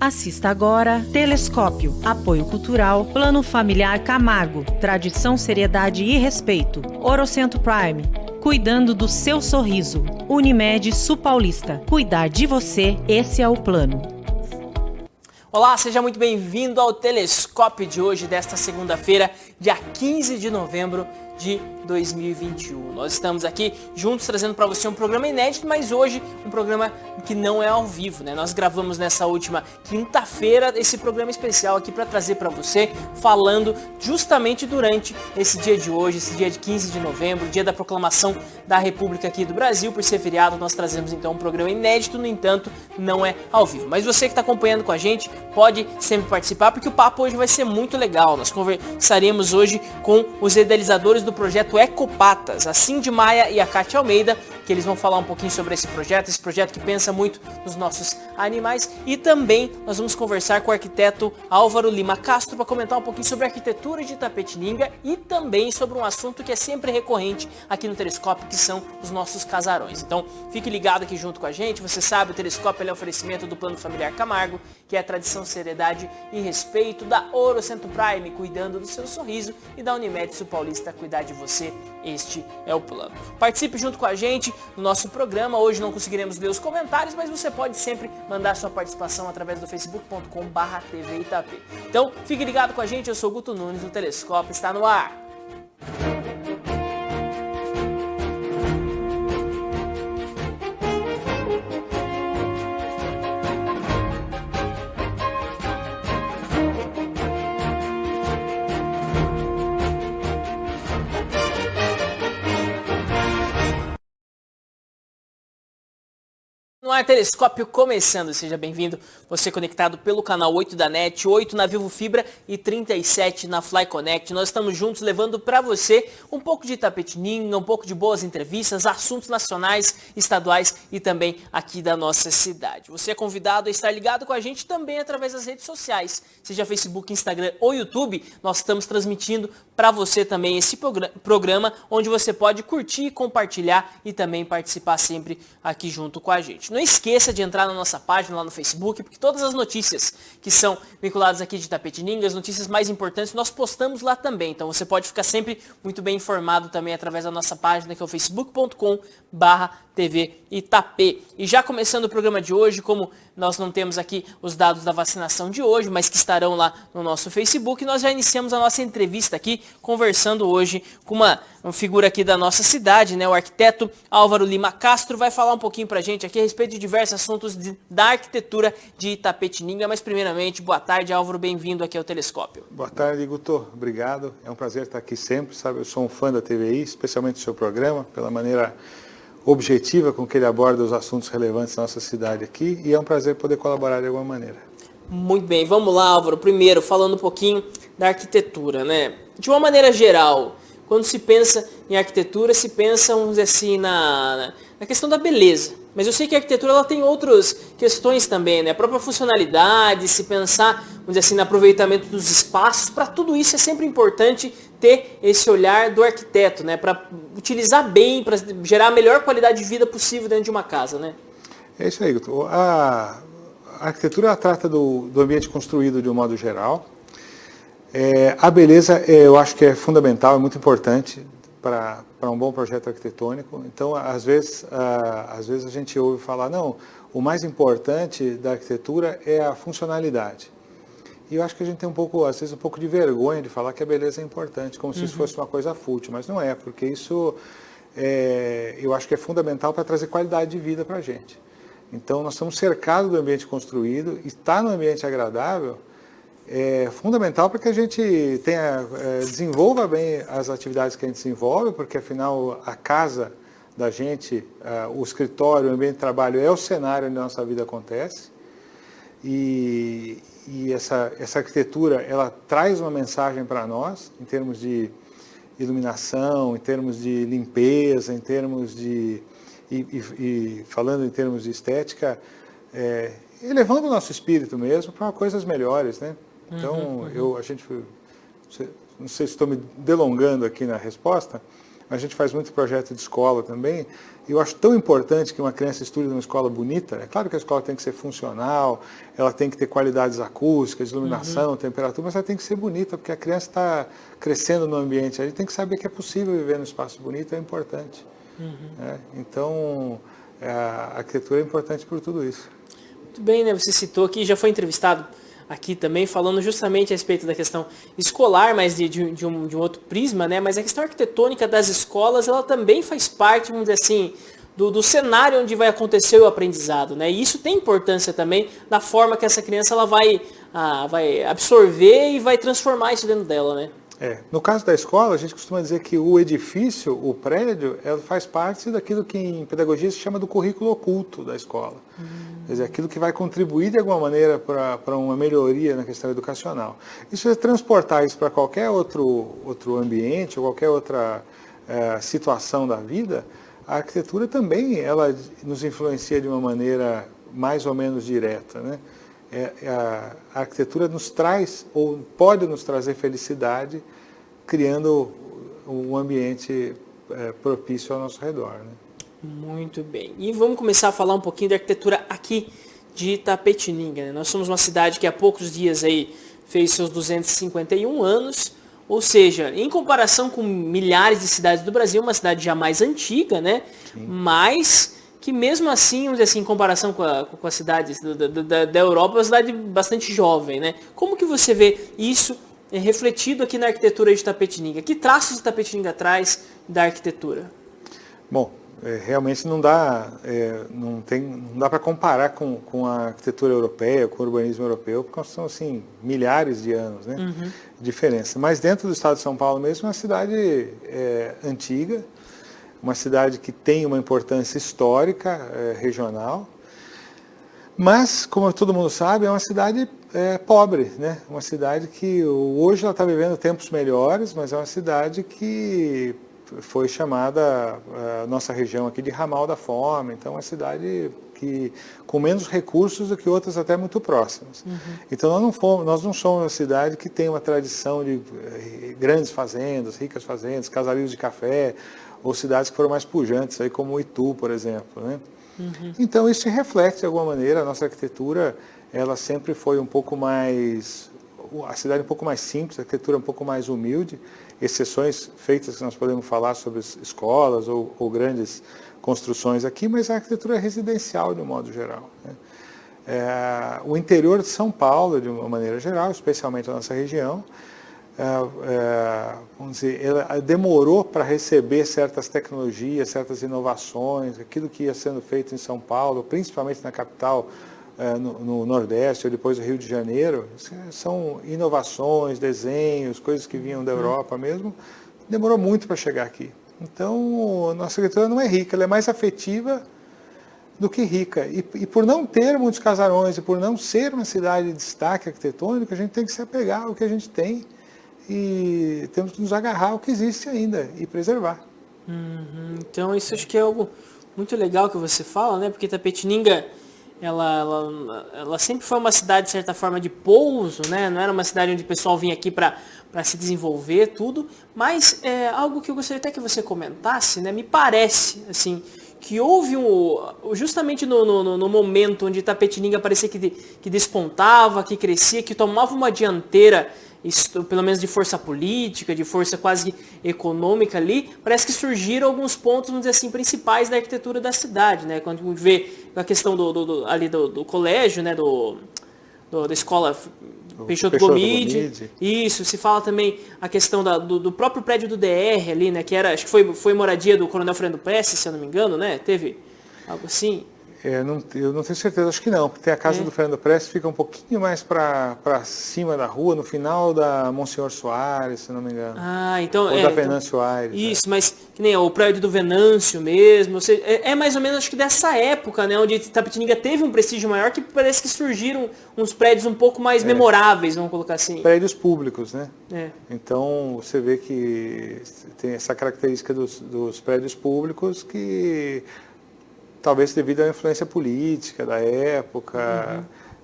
Assista agora Telescópio, Apoio Cultural, Plano Familiar Camargo, Tradição, Seriedade e Respeito. Orocentro Prime, cuidando do seu sorriso. Unimed Sul Paulista, cuidar de você, esse é o plano. Olá, seja muito bem-vindo ao Telescópio de hoje, desta segunda-feira, dia 15 de novembro de 2021. Nós estamos aqui juntos trazendo para você um programa inédito, mas hoje um programa que não é ao vivo, né? Nós gravamos nessa última quinta-feira esse programa especial aqui para trazer para você, falando justamente durante esse dia de hoje, esse dia de 15 de novembro, dia da proclamação da República aqui do Brasil. Por ser feriado, nós trazemos então um programa inédito, no entanto, não é ao vivo. Mas você que está acompanhando com a gente, pode sempre participar, porque o papo hoje vai ser muito legal. Nós conversaremos hoje com os idealizadores do projeto Ecopatas, a Cindy Maia e a Kátia Almeida, que eles vão falar um pouquinho sobre esse projeto que pensa muito nos nossos animais. E também nós vamos conversar com o arquiteto Álvaro Lima Castro para comentar um pouquinho sobre a arquitetura de Itapetininga e também sobre um assunto que é sempre recorrente aqui no Telescópio, que são os nossos casarões. Então, fique ligado aqui junto com a gente. Você sabe, o Telescópio é um oferecimento do Plano Familiar Camargo, que é a tradição, seriedade e respeito, da Orocentro Prime, cuidando do seu sorriso, e da Unimed Sul Paulista, cuidar de você, este é o plano. Participe junto com a gente no nosso programa. Hoje não conseguiremos ler os comentários, mas você pode sempre mandar sua participação através do facebook.com/TV Itapê. Então, fique ligado com a gente, eu sou o Guto Nunes, o Telescópio está no ar. No ar, Telescópio começando, seja bem-vindo, você conectado pelo canal 8 da NET, 8 na Vivo Fibra e 37 na Fly Connect. Nós estamos juntos levando para você um pouco de Itapetininga, um pouco de boas entrevistas, assuntos nacionais, estaduais e também aqui da nossa cidade. Você é convidado a estar ligado com a gente também através das redes sociais, seja Facebook, Instagram ou YouTube. Nós estamos transmitindo para você também esse programa, onde você pode curtir, compartilhar e também participar sempre aqui junto com a gente. Não esqueça de entrar na nossa página lá no Facebook, porque todas as notícias que são vinculadas aqui de Itapetininga, as notícias mais importantes, nós postamos lá também. Então você pode ficar sempre muito bem informado também através da nossa página, que é o facebook.com/TV Itapê. E já começando o programa de hoje, como nós não temos aqui os dados da vacinação de hoje, mas que estarão lá no nosso Facebook, nós já iniciamos a nossa entrevista aqui, conversando hoje com uma figura aqui da nossa cidade, né? O arquiteto Álvaro Lima Castro vai falar um pouquinho pra gente aqui a respeito de diversos assuntos da arquitetura de Itapetininga. Mas primeiramente, boa tarde, Álvaro, bem-vindo aqui ao Telescópio. Boa tarde, Guto, obrigado. É um prazer estar aqui sempre, sabe? Eu sou um fã da TVI, especialmente do seu programa, pela maneira objetiva com que ele aborda os assuntos relevantes da nossa cidade aqui, e é um prazer poder colaborar de alguma maneira. Muito bem, vamos lá, Álvaro. Primeiro, falando um pouquinho da arquitetura, né? De uma maneira geral, quando se pensa em arquitetura, se pensa, vamos dizer assim, na questão da beleza. Mas eu sei que a arquitetura ela tem outras questões também, né? A própria funcionalidade, se pensar, vamos dizer assim, no aproveitamento dos espaços. Para tudo isso é sempre importante ter esse olhar do arquiteto, né? Para utilizar bem, para gerar a melhor qualidade de vida possível dentro de uma casa, né? É isso aí, Guto. A arquitetura ela trata do ambiente construído de um modo geral. A beleza, eu acho que é fundamental, é muito importante para um bom projeto arquitetônico. Então, às vezes a gente ouve falar, não, o mais importante da arquitetura é a funcionalidade. E eu acho que a gente tem às vezes um pouco de vergonha de falar que a beleza é importante, como se isso fosse uma coisa fútil, mas não é, porque isso eu acho que é fundamental para trazer qualidade de vida para a gente. Então, nós estamos cercados do ambiente construído, e estar no ambiente agradável é fundamental para que a gente desenvolva bem as atividades que a gente desenvolve, porque afinal a casa da gente, o escritório, o ambiente de trabalho é o cenário onde a nossa vida acontece. E essa arquitetura, ela traz uma mensagem para nós, em termos de iluminação, em termos de limpeza, em termos de... E falando em termos de estética, elevando o nosso espírito mesmo para coisas melhores, né? Então, não sei se estou me delongando aqui na resposta, mas a gente faz muito projeto de escola também, e eu acho tão importante que uma criança estude numa escola bonita. É claro que a escola tem que ser funcional, ela tem que ter qualidades acústicas, iluminação, temperatura, mas ela tem que ser bonita, porque a criança está crescendo no ambiente, ele tem que saber que é possível viver num espaço bonito, é importante. Então, a arquitetura é importante por tudo isso. Muito bem, né? Você citou aqui, já foi entrevistado aqui também, falando justamente a respeito da questão escolar, mas de um outro prisma, né? Mas a questão arquitetônica das escolas, ela também faz parte, vamos dizer assim, do cenário onde vai acontecer o aprendizado, né? E isso tem importância também na forma que essa criança ela vai absorver e vai transformar isso dentro dela, né? No caso da escola, a gente costuma dizer que o edifício, o prédio, ela faz parte daquilo que em pedagogia se chama do currículo oculto da escola. Quer dizer, aquilo que vai contribuir de alguma maneira para uma melhoria na questão educacional. Isso é transportar isso para qualquer outro ambiente ou qualquer outra situação da vida. A arquitetura também ela nos influencia de uma maneira mais ou menos direta, né? A arquitetura nos traz, ou pode nos trazer felicidade, criando um ambiente propício ao nosso redor, né? Muito bem. E vamos começar a falar um pouquinho da arquitetura aqui de Itapetininga, né? Nós somos uma cidade que há poucos dias aí fez seus 251 anos, ou seja, em comparação com milhares de cidades do Brasil, uma cidade já mais antiga, né? Sim. Mas que mesmo assim, vamos dizer assim, em comparação com as cidades da Europa, é uma cidade bastante jovem, né? Como que você vê isso refletido aqui na arquitetura de Itapetininga? Que traços Itapetininga traz da arquitetura? Bom, realmente não dá para comparar com a arquitetura europeia, com o urbanismo europeu, porque são assim, milhares de anos, né, de diferença. Mas dentro do estado de São Paulo mesmo, é uma cidade antiga, uma cidade que tem uma importância histórica, regional, mas, como todo mundo sabe, é uma cidade pobre, né? Uma cidade que hoje ela está vivendo tempos melhores, mas é uma cidade que foi chamada, a nossa região aqui, de Ramal da Fome. Então, é uma cidade com menos recursos do que outras até muito próximas. Então, nós não somos uma cidade que tem uma tradição de grandes fazendas, ricas fazendas, casarios de café, ou cidades que foram mais pujantes, aí, como Itu, por exemplo, né? Então, isso se reflete de alguma maneira. A nossa arquitetura, ela sempre foi um pouco mais, a cidade um pouco mais simples, a arquitetura um pouco mais humilde, exceções feitas que nós podemos falar sobre escolas ou grandes construções aqui, mas a arquitetura é residencial de um modo geral, né? O interior de São Paulo, de uma maneira geral, especialmente a nossa região, vamos dizer, ela demorou para receber certas tecnologias, certas inovações, aquilo que ia sendo feito em São Paulo, principalmente na capital, no Nordeste, ou depois do Rio de Janeiro. São inovações, desenhos, coisas que vinham da Europa mesmo, demorou muito para chegar aqui. Então, a nossa arquitetura não é rica, ela é mais afetiva do que rica. E por não ter muitos casarões, e por não ser uma cidade de destaque arquitetônico, a gente tem que se apegar ao que a gente tem, e temos que nos agarrar ao que existe ainda e preservar. Então isso acho que é algo muito legal que você fala, né? Porque Itapetininga, ela sempre foi uma cidade, de certa forma, de pouso, né? Não era uma cidade onde o pessoal vinha aqui para se desenvolver, tudo. Mas algo que eu gostaria até que você comentasse, né? Me parece, assim, que houve justamente no momento onde Itapetininga parecia que despontava, que crescia, que tomava uma dianteira, pelo menos de força política, de força quase econômica ali, parece que surgiram alguns pontos, vamos dizer assim, principais da arquitetura da cidade, né? Quando a gente vê a questão do colégio, né? Da escola Peixoto Gomide. Isso, se fala também a questão do próprio prédio do DR ali, né? Que era, acho que foi moradia do Coronel Fernando Prestes, se eu não me engano, né? Teve algo assim. Eu não tenho certeza, acho que não, porque tem a casa do Fernando Prestes, fica um pouquinho mais para cima da rua, no final da Monsenhor Soares, se não me engano. Então ou da Venâncio Aires. Isso, mas que nem o prédio do Venâncio mesmo, ou seja, é mais ou menos acho que dessa época, né, onde Itapetininga teve um prestígio maior, que parece que surgiram uns prédios um pouco mais memoráveis, vamos colocar assim. Prédios públicos, né? Então você vê que tem essa característica dos prédios públicos que talvez devido à influência política da época,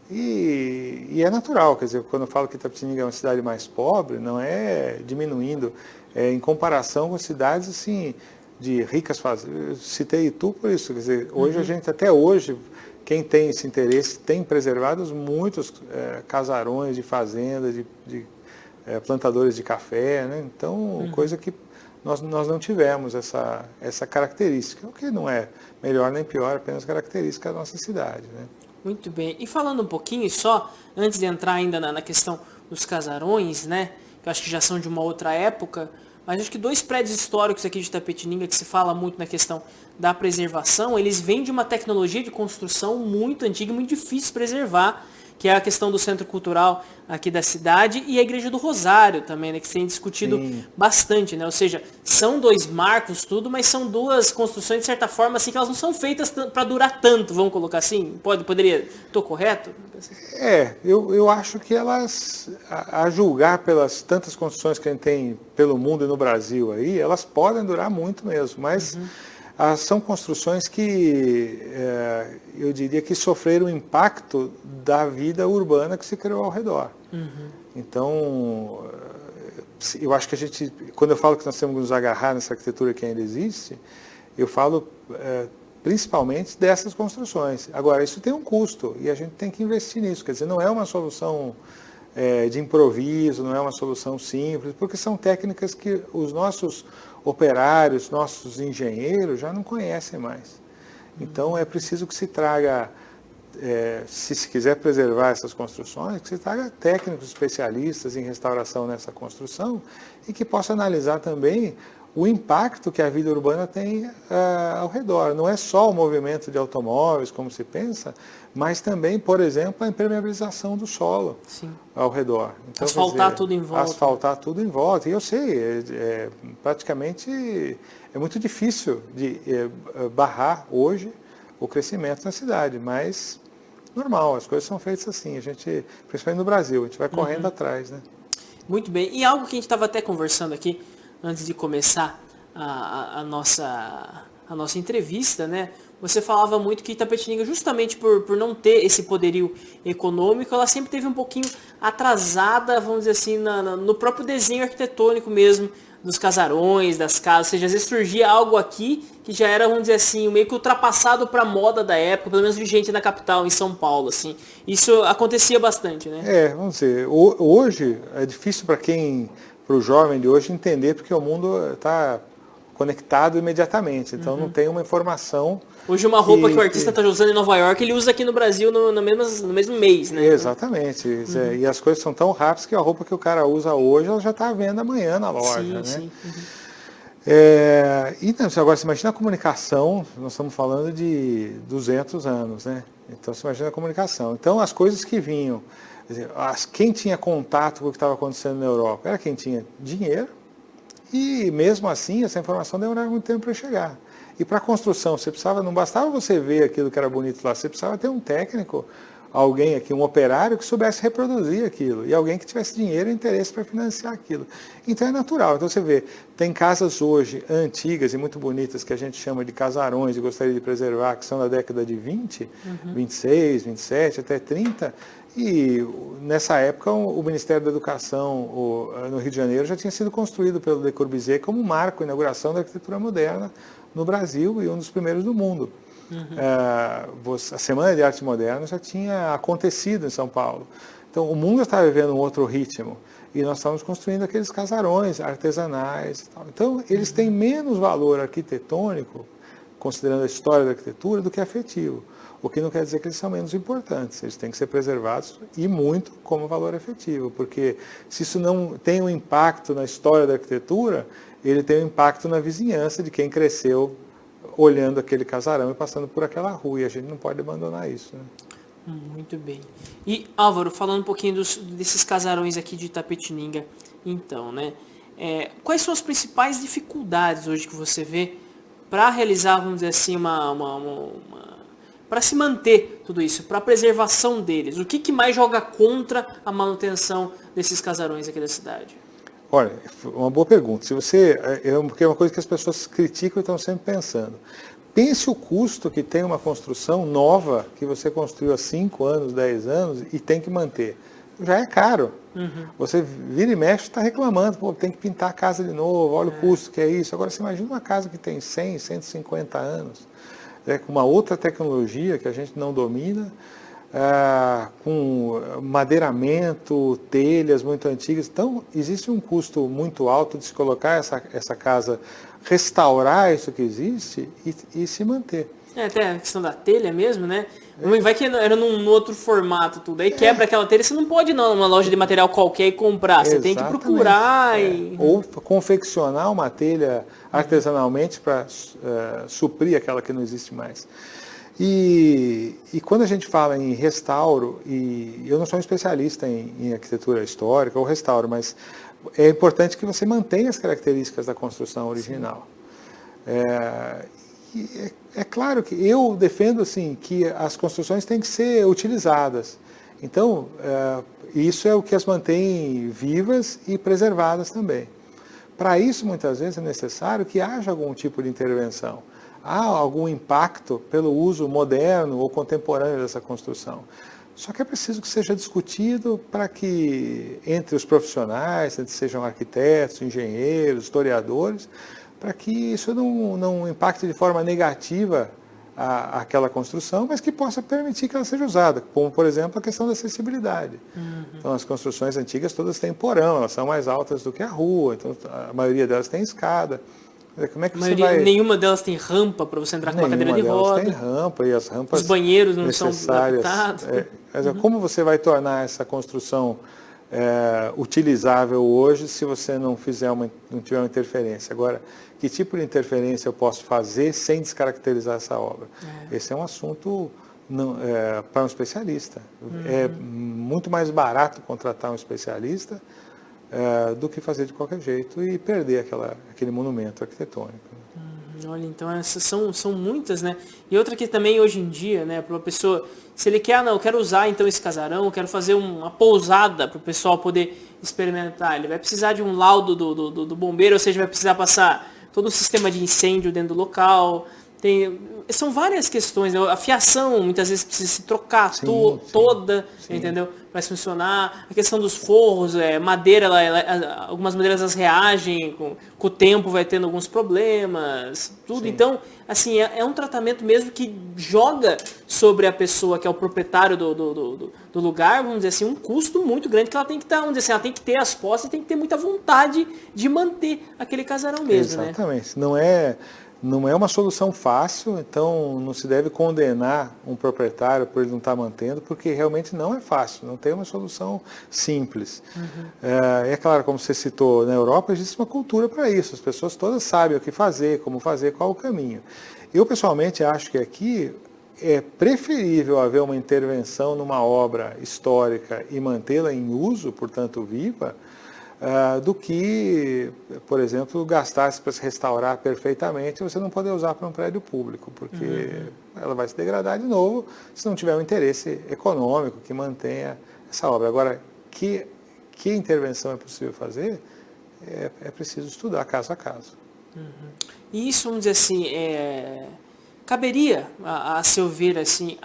E é natural, quer dizer, quando eu falo que Itapetininga é uma cidade mais pobre, não é diminuindo, em comparação com cidades assim, de ricas fazendas. Eu citei Itu por isso, quer dizer, hoje a gente, até hoje, quem tem esse interesse, tem preservado muitos casarões de fazendas, de plantadores de café, né? Então, coisa que nós não tivemos essa característica, o que não é melhor nem pior, apenas característica da nossa cidade, né? Muito bem. E falando um pouquinho só, antes de entrar ainda na questão dos casarões, né? Que eu acho que já são de uma outra época, mas acho que 2 prédios históricos aqui de Itapetininga, que se fala muito na questão da preservação, eles vêm de uma tecnologia de construção muito antiga e muito difícil de preservar, que é a questão do Centro Cultural aqui da cidade e a Igreja do Rosário também, né, que se tem discutido bastante, né? Ou seja, são 2 marcos tudo, mas são 2 construções de certa forma assim que elas não são feitas para durar tanto, vamos colocar assim? Estou correto? Eu acho que elas, a julgar pelas tantas construções que a gente tem pelo mundo e no Brasil aí, elas podem durar muito mesmo, mas são construções que eu diria que sofreram o impacto da vida urbana que se criou ao redor. Então, eu acho que a gente, quando eu falo que nós temos que nos agarrar nessa arquitetura que ainda existe, eu falo principalmente dessas construções. Agora, isso tem um custo e a gente tem que investir nisso, quer dizer, não é uma solução de improviso, não é uma solução simples, porque são técnicas que os nossos operários, nossos engenheiros já não conhecem mais. Então é preciso que se traga, se quiser preservar essas construções, que se traga técnicos especialistas em restauração nessa construção e que possa analisar também o impacto que a vida urbana tem ao redor. Não é só o movimento de automóveis, como se pensa, mas também, por exemplo, a impermeabilização do solo ao redor. Então, asfaltar tudo em volta. Asfaltar tudo em volta. E eu sei, praticamente é muito difícil de barrar hoje o crescimento na cidade, mas normal, as coisas são feitas assim. A gente, principalmente no Brasil, a gente vai correndo atrás, né? Muito bem. E algo que a gente estava até conversando aqui, antes de começar a nossa entrevista, né? Você falava muito que Itapetininga, justamente por não ter esse poderio econômico, ela sempre teve um pouquinho atrasada, vamos dizer assim, no próprio desenho arquitetônico mesmo, dos casarões, das casas. Ou seja, às vezes surgia algo aqui que já era, vamos dizer assim, meio que ultrapassado para a moda da época, pelo menos vigente na capital, em São Paulo, assim. Isso acontecia bastante, né? Vamos dizer, hoje é difícil para o jovem de hoje entender, porque o mundo está conectado imediatamente, então não tem uma informação. Hoje uma roupa que o artista está usando em Nova York, ele usa aqui no Brasil no mesmo mês, né? Exatamente, e as coisas são tão rápidas que a roupa que o cara usa hoje, ela já está à venda amanhã na loja, né? Sim. Então, agora, você imagina a comunicação, nós estamos falando de 200 anos, né? Então, você imagina a comunicação. Então, as coisas que vinham, quer dizer, quem tinha contato com o que estava acontecendo na Europa era quem tinha dinheiro, e mesmo assim essa informação demorava muito tempo para chegar. E para a construção, não bastava você ver aquilo que era bonito lá, você precisava ter um técnico, alguém aqui, um operário que soubesse reproduzir aquilo, e alguém que tivesse dinheiro e interesse para financiar aquilo. Então é natural. Então você vê, tem casas hoje antigas e muito bonitas que a gente chama de casarões e gostaria de preservar, que são da década de 20, 26, 27, até 30, e nessa época o Ministério da Educação no Rio de Janeiro já tinha sido construído pelo Le Corbusier como marco, inauguração da arquitetura moderna no Brasil e um dos primeiros do mundo. A Semana de Arte Moderna já tinha acontecido em São Paulo. Então o mundo estava vivendo um outro ritmo e nós estávamos construindo aqueles casarões artesanais e tal. Então eles têm menos valor arquitetônico, considerando a história da arquitetura, do que afetivo. O que não quer dizer que eles são menos importantes, eles têm que ser preservados e muito como valor afetivo, porque se isso não tem um impacto na história da arquitetura, ele tem um impacto na vizinhança de quem cresceu olhando aquele casarão e passando por aquela rua, e a gente não pode abandonar isso, né? Muito bem. E Álvaro, falando um pouquinho desses casarões aqui de Itapetininga, então, né? Quais são as principais dificuldades hoje que você vê para realizar, vamos dizer assim, para se manter tudo isso, para a preservação deles? O que mais joga contra a manutenção desses casarões aqui da cidade? Olha, uma boa pergunta. Porque é uma coisa que as pessoas criticam e estão sempre pensando. pense o custo que tem uma construção nova, que você construiu há 5 anos, 10 anos, e tem que manter. Já é caro. Você vira e mexe, está reclamando, pô, tem que pintar a casa de novo, olha o custo que é isso. Agora, você imagina uma casa que tem 100, 150 anos, com uma outra tecnologia que a gente não domina, com madeiramento, telhas muito antigas. Então, existe um custo muito alto de se colocar essa casa, restaurar isso que existe e se manter. Até a questão da telha mesmo, né? Vai que era num outro formato tudo. Aí quebra aquela telha, você não pode ir numa loja de material qualquer e comprar. Você tem que procurar. Ou confeccionar uma telha artesanalmente para suprir aquela que não existe mais. E quando a gente fala em restauro, e eu não sou um especialista em arquitetura histórica ou restauro, mas é importante que você mantenha as características da construção original. É claro que eu defendo assim, que as construções têm que ser utilizadas. Então, isso é o que as mantém vivas e preservadas também. Para isso, muitas vezes, é necessário que haja algum tipo de intervenção. Há algum impacto pelo uso moderno ou contemporâneo dessa construção. Só que é preciso que seja discutido para que, entre os profissionais, sejam arquitetos, engenheiros, historiadores, para que isso não impacte de forma negativa aquela construção, mas que possa permitir que ela seja usada, como, por exemplo, a questão da acessibilidade. Então, as construções antigas todas têm porão, elas são mais altas do que a rua, então a maioria delas tem escada. Como é que nenhuma delas tem rampa para você entrar com uma cadeira de roda. Tem rampa, e as rampas os banheiros não necessárias, são adaptados. Como você vai tornar essa construção utilizável hoje se você não tiver uma interferência? Agora, que tipo de interferência eu posso fazer sem descaracterizar essa obra? Esse é um assunto para um especialista. É muito mais barato contratar um especialista do que fazer de qualquer jeito e perder aquele monumento arquitetônico. Olha, então essas são muitas, né? E outra que também hoje em dia, né, para uma pessoa, se ele quer, eu quero usar então esse casarão, eu quero fazer uma pousada para o pessoal poder experimentar, ele vai precisar de um laudo do bombeiro, ou seja, vai precisar passar todo o sistema de incêndio dentro do local. São várias questões, né? A fiação muitas vezes precisa se trocar toda, entendeu? Para funcionar. A questão dos forros, madeira, algumas madeiras elas reagem, com o tempo vai tendo alguns problemas, tudo. Sim. Então, assim, é um tratamento mesmo que joga sobre a pessoa que é o proprietário do lugar, vamos dizer assim, um custo muito grande que ela tem que estar, vamos dizer assim, ela tem que ter as posses e tem que ter muita vontade de manter aquele casarão mesmo, né? Exatamente. Não é uma solução fácil, então não se deve condenar um proprietário por ele não estar mantendo, porque realmente não é fácil, não tem uma solução simples. É claro, como você citou, na Europa existe uma cultura para isso, as pessoas todas sabem o que fazer, como fazer, qual o caminho. Eu pessoalmente acho que aqui é preferível haver uma intervenção numa obra histórica e mantê-la em uso, portanto viva, do que, por exemplo, gastar-se para se restaurar perfeitamente e você não poder usar para um prédio público, porque ela vai se degradar de novo se não tiver um interesse econômico que mantenha essa obra. Agora, que intervenção é possível fazer, é preciso estudar caso a caso. E isso, vamos dizer assim, caberia, a seu ver, assim,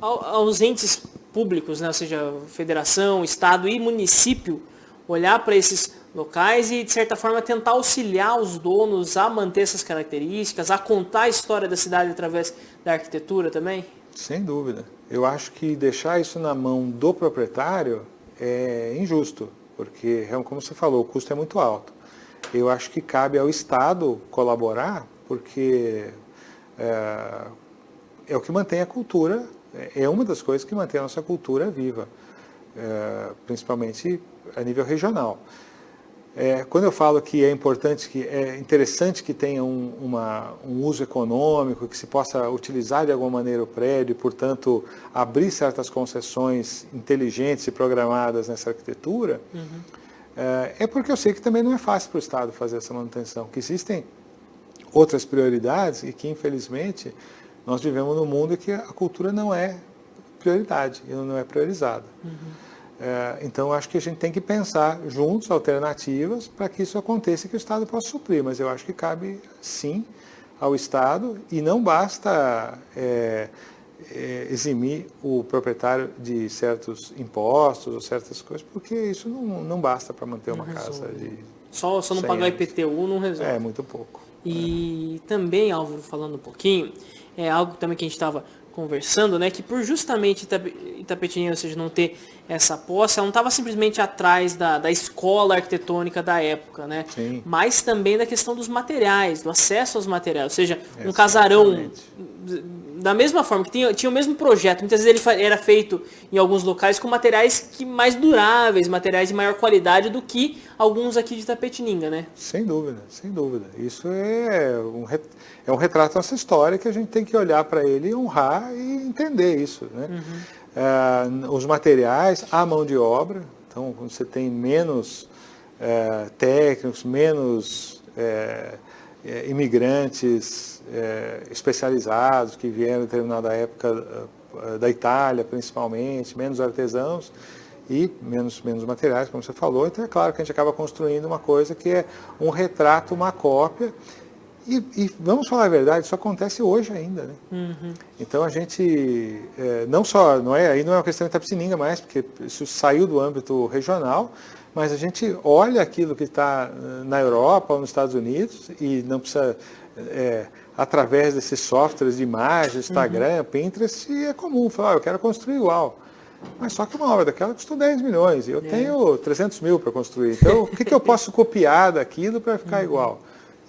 aos entes públicos, né? Ou seja, federação, estado e município, olhar para esses locais e, de certa forma, tentar auxiliar os donos a manter essas características, a contar a história da cidade através da arquitetura também? Sem dúvida. Eu acho que deixar isso na mão do proprietário é injusto, porque, como você falou, o custo é muito alto. Eu acho que cabe ao Estado colaborar, porque é o que mantém a cultura. É uma das coisas que mantém a nossa cultura viva, principalmente a nível regional. Quando eu falo que é interessante que tenha um uso econômico, que se possa utilizar de alguma maneira o prédio, e, portanto, abrir certas concessões inteligentes e programadas nessa arquitetura, é porque eu sei que também não é fácil para o Estado fazer essa manutenção, que existem outras prioridades e que, infelizmente, nós vivemos num mundo em que a cultura não é prioridade, e não é priorizada. Então, acho que a gente tem que pensar juntos alternativas para que isso aconteça e que o Estado possa suprir. Mas eu acho que cabe, sim, ao Estado e não basta eximir o proprietário de certos impostos ou certas coisas, porque isso não basta para manter uma casa de Só não pagar IPTU não resolve. É, muito pouco. E também, Álvaro, falando um pouquinho, é algo também que a gente estava conversando, né, que por justamente Itapetininga, ou seja, não ter essa posse, ela não estava simplesmente atrás da escola arquitetônica da época, né? Sim. Mas também da questão dos materiais, do acesso aos materiais, ou seja, um casarão da mesma forma, que tinha o mesmo projeto, muitas vezes ele era feito em alguns locais com materiais mais duráveis, materiais de maior qualidade do que alguns aqui de Itapetininga, né? Sem dúvida, sem dúvida. Isso é um retrato da nossa história que a gente tem que olhar para ele, honrar e entender isso, né? Os materiais, a mão de obra, então quando você tem menos técnicos, menos imigrantes especializados que vieram em determinada época da Itália, principalmente, menos artesãos e menos materiais, como você falou. Então é claro que a gente acaba construindo uma coisa que é um retrato, uma cópia. E vamos falar a verdade, isso acontece hoje ainda, né? Então a gente, aí não é uma questão de Itapetininga mais, porque isso saiu do âmbito regional, mas a gente olha aquilo que está na Europa ou nos Estados Unidos e não precisa, através desses softwares de imagens, Instagram, Pinterest, e é comum falar, eu quero construir igual. Mas só que uma obra daquela custou 10 milhões e eu tenho 300 mil para construir. Então, o que eu posso copiar daquilo para ficar igual?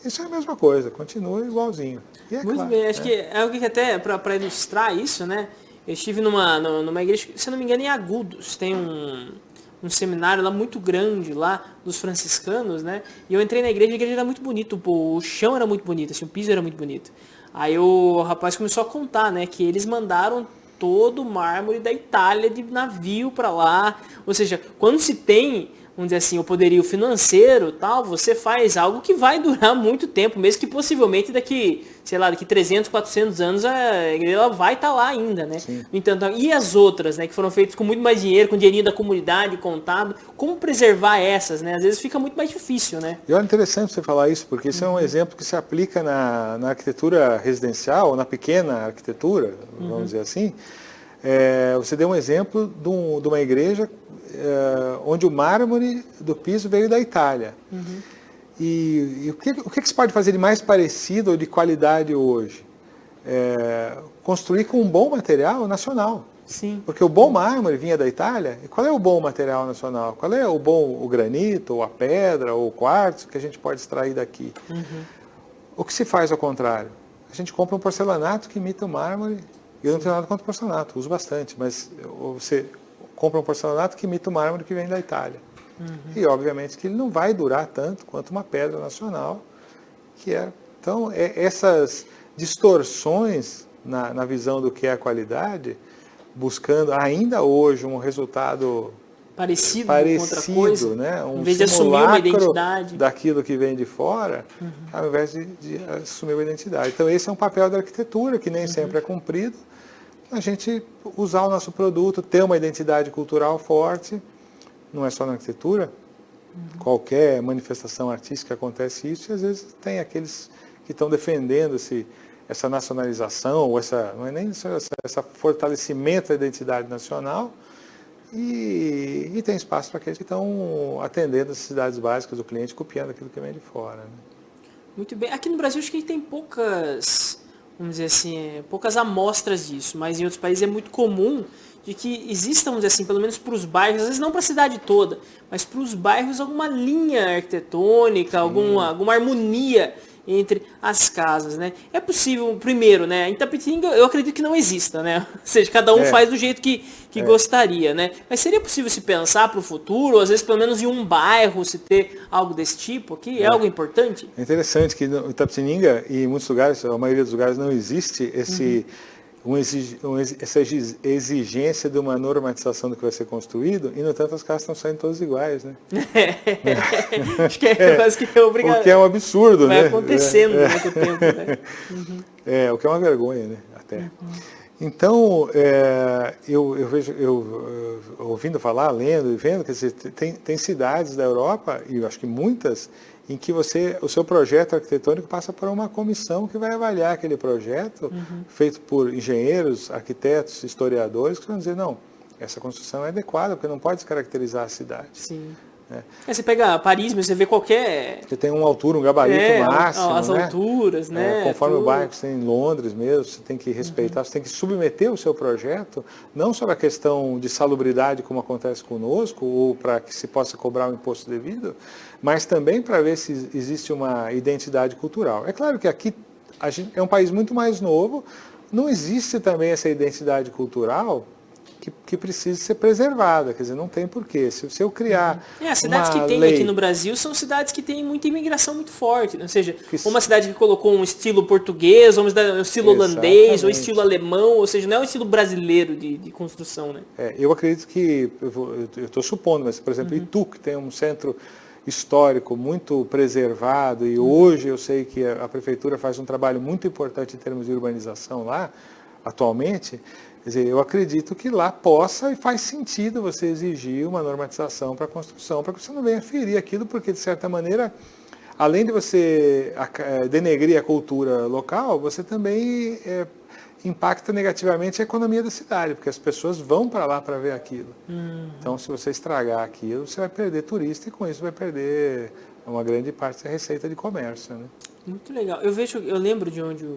Isso é a mesma coisa, continua igualzinho. Muito claro, bem, acho que é algo que até, para ilustrar isso, né? Eu estive numa igreja, se eu não me engano, em Agudos, tem um seminário lá muito grande, lá, dos franciscanos, né? E eu entrei na igreja, a igreja era muito bonita, o chão era muito bonito, assim, o piso era muito bonito. Aí o rapaz começou a contar, né, que eles mandaram todo o mármore da Itália de navio para lá. Ou seja, quando se tem, vamos dizer assim, o poderio financeiro, tal, você faz algo que vai durar muito tempo, mesmo que possivelmente daqui 300, 400 anos a igreja vai estar lá ainda, né? Sim. No entanto, e as outras, né, que foram feitas com muito mais dinheiro, com dinheirinho da comunidade contado, como preservar essas, né? Às vezes fica muito mais difícil, né? E olha, interessante você falar isso, porque isso é um exemplo que se aplica na arquitetura residencial, ou na pequena arquitetura, vamos dizer assim. Você deu um exemplo de uma igreja onde o mármore do piso veio da Itália. E o que se pode fazer de mais parecido ou de qualidade hoje? Construir com um bom material nacional. Sim. Porque o bom mármore vinha da Itália. E qual é o bom material nacional? Qual é o granito, ou a pedra, ou o quartzo que a gente pode extrair daqui? O que se faz ao contrário? A gente compra um porcelanato que imita o mármore. Eu não tenho nada contra o porcelanato, uso bastante, mas você compra um porcelanato que imita o mármore que vem da Itália. E obviamente que ele não vai durar tanto quanto uma pedra nacional, Então, essas distorções na visão do que é a qualidade, buscando ainda hoje um resultado parecido com outra coisa, né? Em vez de assumir uma identidade daquilo que vem de fora, ao invés de assumir uma identidade. Então esse é um papel da arquitetura que nem sempre é cumprido. A gente usar o nosso produto, ter uma identidade cultural forte, não é só na arquitetura, qualquer manifestação artística acontece isso, e às vezes tem aqueles que estão defendendo essa nacionalização, ou não é nem esse fortalecimento da identidade nacional, e tem espaço para aqueles que estão atendendo as necessidades básicas do cliente, copiando aquilo que vem de fora. Né? Muito bem. Aqui no Brasil acho que a gente tem poucas, vamos dizer assim, poucas amostras disso, mas em outros países é muito comum de que exista, vamos dizer assim, pelo menos para os bairros, às vezes não para a cidade toda, mas para os bairros alguma linha arquitetônica, alguma harmonia entre as casas, né? É possível, primeiro, né? Em Itapetininga eu acredito que não exista, né? Ou seja, cada um faz do jeito que gostaria, né? Mas seria possível se pensar para o futuro, ou às vezes pelo menos em um bairro se ter algo desse tipo aqui? É algo importante? É interessante que no Itapetininga e em muitos lugares, a maioria dos lugares não existe essa exigência de uma normatização do que vai ser construído, e no entanto as casas estão saindo todas iguais, né? Acho que quase que é obrigado. O que é um absurdo, vai né? acontecendo durante o tempo, né? O que é uma vergonha, né? Até. Então, eu vejo, ouvindo falar, lendo e vendo, quer dizer, tem cidades da Europa, e eu acho que muitas, em que o seu projeto arquitetônico passa por uma comissão que vai avaliar aquele projeto, feito por engenheiros, arquitetos, historiadores, que vão dizer, não, essa construção é adequada, porque não pode descaracterizar a cidade. Sim. Você pega Paris, mas você vê qualquer... Você tem uma altura, um gabarito máximo, as alturas, né? Conforme o bairro que você tem em Londres mesmo, você tem que respeitar, você tem que submeter o seu projeto, não só a questão de salubridade, como acontece conosco, ou para que se possa cobrar o imposto devido, mas também para ver se existe uma identidade cultural. É claro que aqui é um país muito mais novo, não existe também essa identidade cultural que precisa ser preservada, quer dizer, não tem porquê. Se eu criar as cidades que tem aqui no Brasil são cidades que têm muita imigração muito forte, né? Ou seja, uma cidade que colocou um estilo português, um estilo holandês, ou estilo alemão, ou seja, não é um estilo brasileiro de construção, né? Eu acredito que, eu estou supondo, mas, por exemplo, Itu, que tem um centro histórico muito preservado, e hoje eu sei que a prefeitura faz um trabalho muito importante em termos de urbanização lá, atualmente. Quer dizer, eu acredito que lá possa e faz sentido você exigir uma normatização para a construção, para que você não venha ferir aquilo, porque, de certa maneira, além de você denegrir a cultura local, você também impacta negativamente a economia da cidade, porque as pessoas vão para lá para ver aquilo. Então, se você estragar aquilo, você vai perder turista e, com isso, vai perder uma grande parte da receita de comércio, né? Muito legal. Eu lembro de onde...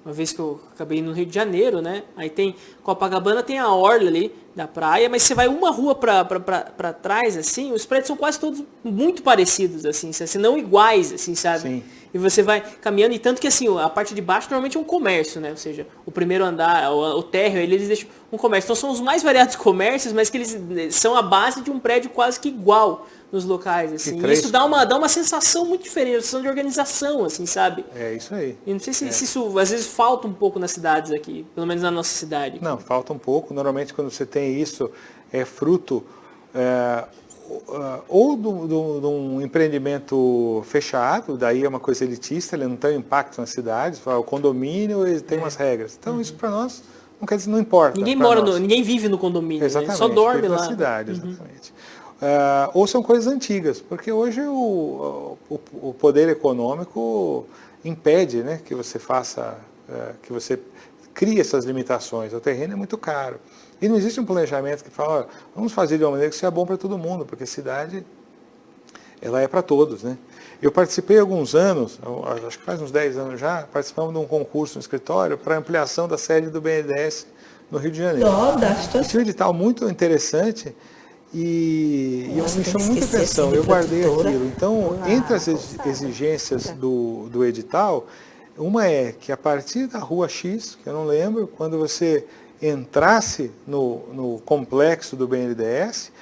Uma vez que eu acabei no Rio de Janeiro, né? Aí tem Copacabana, tem a orla ali da praia, mas você vai uma rua para trás, assim, os prédios são quase todos muito parecidos, assim, se não iguais, assim, sabe? Sim. E você vai caminhando, e tanto que, assim, a parte de baixo normalmente é um comércio, né? Ou seja, o primeiro andar, o térreo, eles deixam um comércio. Então são os mais variados comércios, mas que eles são a base de um prédio quase que igual nos locais, assim. E isso dá uma sensação muito diferente, uma sensação de organização, assim, sabe? É isso aí. E não sei se isso às vezes falta um pouco nas cidades aqui, pelo menos na nossa cidade. Não, falta um pouco. Normalmente quando você tem isso, é fruto ou de um empreendimento fechado, daí é uma coisa elitista, ele não tem impacto nas cidades, o condomínio ele tem umas regras. Então isso para nós não quer dizer, não importa. Ninguém vive no condomínio, exatamente, né? Só dorme lá. Na cidade, exatamente. Ou são coisas antigas, porque hoje o poder econômico impede, né, que você faça, que você crie essas limitações. O terreno é muito caro. E não existe um planejamento que fala, vamos fazer de uma maneira que seja bom para todo mundo, porque a cidade, ela é para todos, né? Eu participei alguns anos, acho que faz uns 10 anos já, participamos de um concurso no escritório para ampliação da sede do BNDES no Rio de Janeiro. Tinha um edital muito interessante e me chamou muita atenção, eu guardei aquilo. Então, entre as exigências do edital, uma é que a partir da rua X, que eu não lembro, quando você entrasse no complexo do BNDES,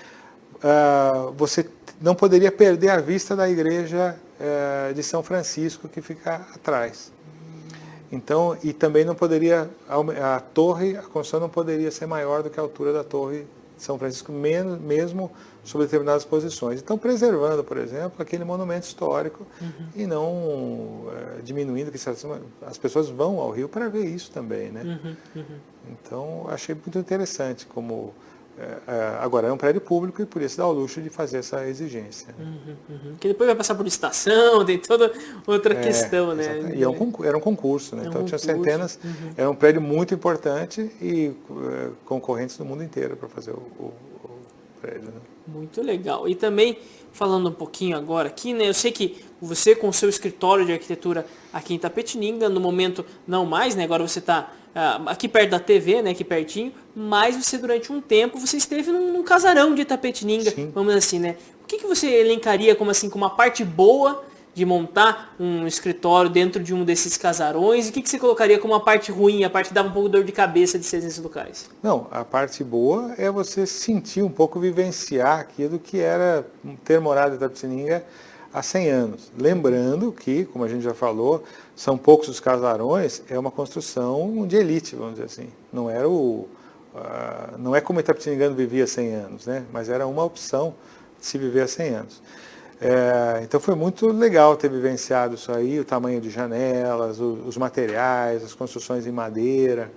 você não poderia perder a vista da igreja de São Francisco, que fica atrás. Então, e também não poderia, a construção não poderia ser maior do que a altura da torre de São Francisco, mesmo sob determinadas posições. Então, preservando, por exemplo, aquele monumento histórico e não diminuindo, que as pessoas vão ao Rio para ver isso também, né? Então, achei muito interessante como... agora é um prédio público e por isso dá o luxo de fazer essa exigência. Que depois vai passar por licitação, tem toda outra questão, né? Exatamente. E era um concurso, né? Então tinha centenas, era um prédio muito importante e concorrentes do mundo inteiro para fazer o prédio, né? Muito legal. E também, falando um pouquinho agora aqui, né? Eu sei que você com o seu escritório de arquitetura aqui em Itapetininga, no momento não mais, né? Agora você está aqui perto da TV, né? Aqui pertinho, mas você durante um tempo, você esteve num casarão de Itapetininga, Sim. Vamos dizer assim, né? O que você elencaria como assim, como uma parte boa de montar um escritório dentro de um desses casarões? E o que você colocaria como uma parte ruim, a parte que dava um pouco de dor de cabeça de ser nesses locais? Não, a parte boa é você sentir um pouco, vivenciar aquilo que era ter morado em Itapetininga há 100 anos. Lembrando que, como a gente já falou, são poucos os casarões, é uma construção de elite, vamos dizer assim. Não era não é como Itapetiningano vivia 100 anos, né? Mas era uma opção de se viver há 100 anos. Então foi muito legal ter vivenciado isso aí, o tamanho de janelas, os materiais, as construções em madeira.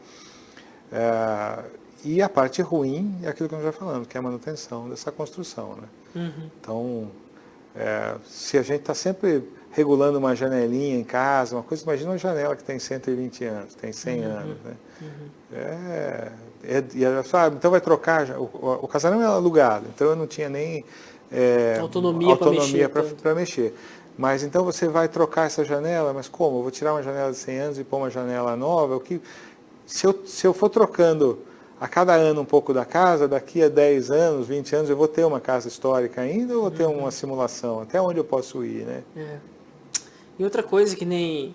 E a parte ruim é aquilo que nós já falamos, que é a manutenção dessa construção, né? Então, Se a gente está sempre regulando uma janelinha em casa, uma coisa, imagina uma janela que tem 120 anos, tem 100 anos, né? E ela fala, então vai trocar, o casarão é alugado, então eu não tinha nem autonomia para mexer. Mas então você vai trocar essa janela, mas como? Eu vou tirar uma janela de 100 anos e pôr uma janela nova? Se eu for trocando a cada ano um pouco da casa, daqui a 10 anos, 20 anos, eu vou ter uma casa histórica ainda ou vou ter uma simulação? Até onde eu posso ir, né? E outra coisa que nem,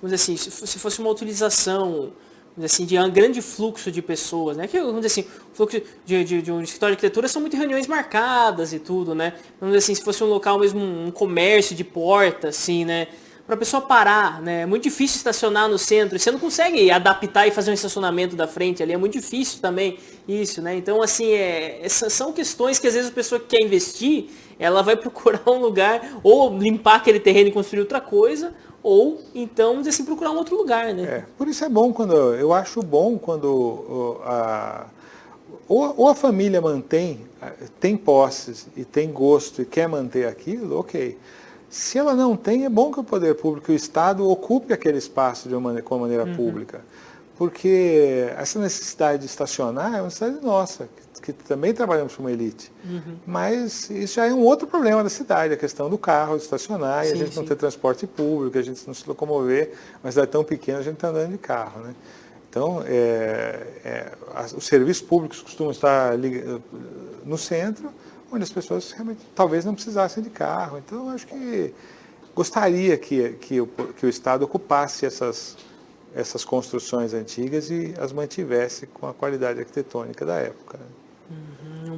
vamos dizer assim, se fosse uma utilização, vamos dizer assim, de um grande fluxo de pessoas, né? Que, vamos dizer assim, o fluxo de um escritório de arquitetura são muitas reuniões marcadas e tudo, né? Vamos dizer assim, se fosse um local mesmo, um comércio de porta, assim, né? Para a pessoa parar, né? É muito difícil estacionar no centro. Você não consegue adaptar e fazer um estacionamento da frente ali. É muito difícil também isso, né? Então, assim, essas são questões que às vezes a pessoa que quer investir, ela vai procurar um lugar, ou limpar aquele terreno e construir outra coisa, ou então, vamos dizer assim, procurar um outro lugar, né? Por isso é bom eu acho bom quando ou a família tem posses e tem gosto e quer manter aquilo, ok. Se ela não tem, é bom que o poder público e o Estado ocupe aquele espaço com a maneira pública. Porque essa necessidade de estacionar é uma necessidade nossa, que também trabalhamos com uma elite. Mas isso já é um outro problema da cidade, a questão do carro, de estacionar, e a gente não ter transporte público, a gente não se locomover, uma cidade tão pequena, a gente está andando de carro, né? Então, os serviços públicos costumam estar no centro, onde as pessoas realmente talvez não precisassem de carro. Então, eu acho que gostaria que o Estado ocupasse essas construções antigas e as mantivesse com a qualidade arquitetônica da época.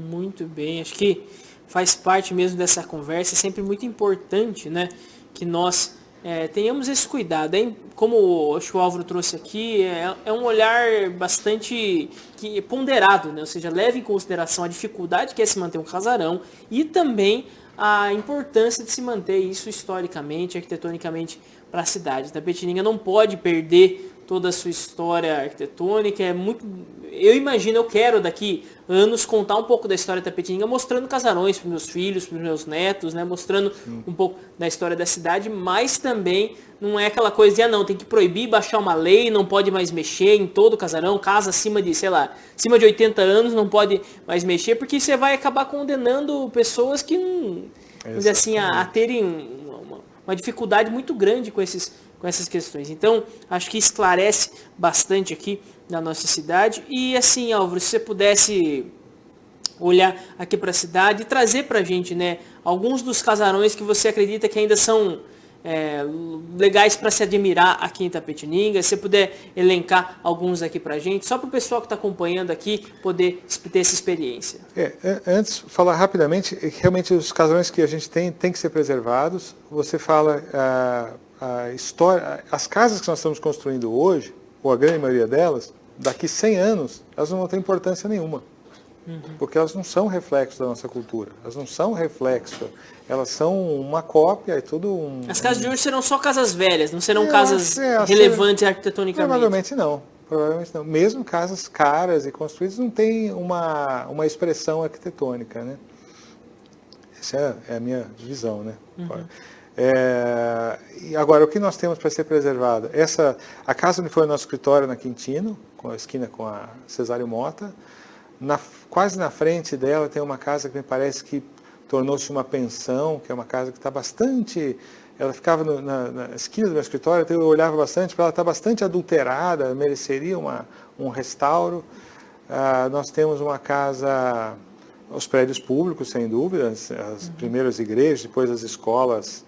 Muito bem, acho que faz parte mesmo dessa conversa, é sempre muito importante, né, que nós tenhamos esse cuidado, hein? Como o Álvaro trouxe aqui, é um olhar bastante ponderado, né? Ou seja, leve em consideração a dificuldade que é se manter um casarão e também a importância de se manter isso historicamente, arquitetonicamente para a cidade. Tapetininga não pode perder toda a sua história arquitetônica, eu imagino, eu quero daqui anos contar um pouco da história da Tapetininga, mostrando casarões para os meus filhos, para os meus netos, né? Mostrando um pouco da história da cidade, mas também não é aquela coisa de, não, tem que proibir, baixar uma lei, não pode mais mexer em todo casarão, casa acima de, acima de 80 anos não pode mais mexer, porque você vai acabar condenando pessoas que não, vamos dizer assim, a terem uma dificuldade muito grande com essas questões. Então, acho que esclarece bastante aqui na nossa cidade. E assim, Álvaro, se você pudesse olhar aqui para a cidade e trazer para a gente, né, alguns dos casarões que você acredita que ainda são legais para se admirar aqui em Tapetininga, se você puder elencar alguns aqui para a gente, só para o pessoal que está acompanhando aqui poder ter essa experiência. Antes, falar rapidamente, realmente os casarões que a gente tem que ser preservados. Você fala a história, as casas que nós estamos construindo hoje, ou a grande maioria delas, daqui 100 anos, elas não vão ter importância nenhuma. Porque elas não são reflexo da nossa cultura. Elas não são reflexo. Elas são uma cópia e tudo As casas de hoje serão só casas velhas, não serão casas relevantes arquitetonicamente. Provavelmente não. Mesmo casas caras e construídas não têm uma expressão arquitetônica, né? Essa é a minha visão, né? E agora, o que nós temos para ser preservado? A casa onde foi o nosso escritório na Quintino, com a esquina com a Cesário Mota, quase na frente dela tem uma casa que me parece que tornou-se uma pensão, que é uma casa que está bastante... Ela ficava na esquina do meu escritório, então eu olhava bastante para ela, está bastante adulterada, mereceria um restauro. Nós temos uma casa, os prédios públicos, sem dúvida, as primeiras igrejas, depois as escolas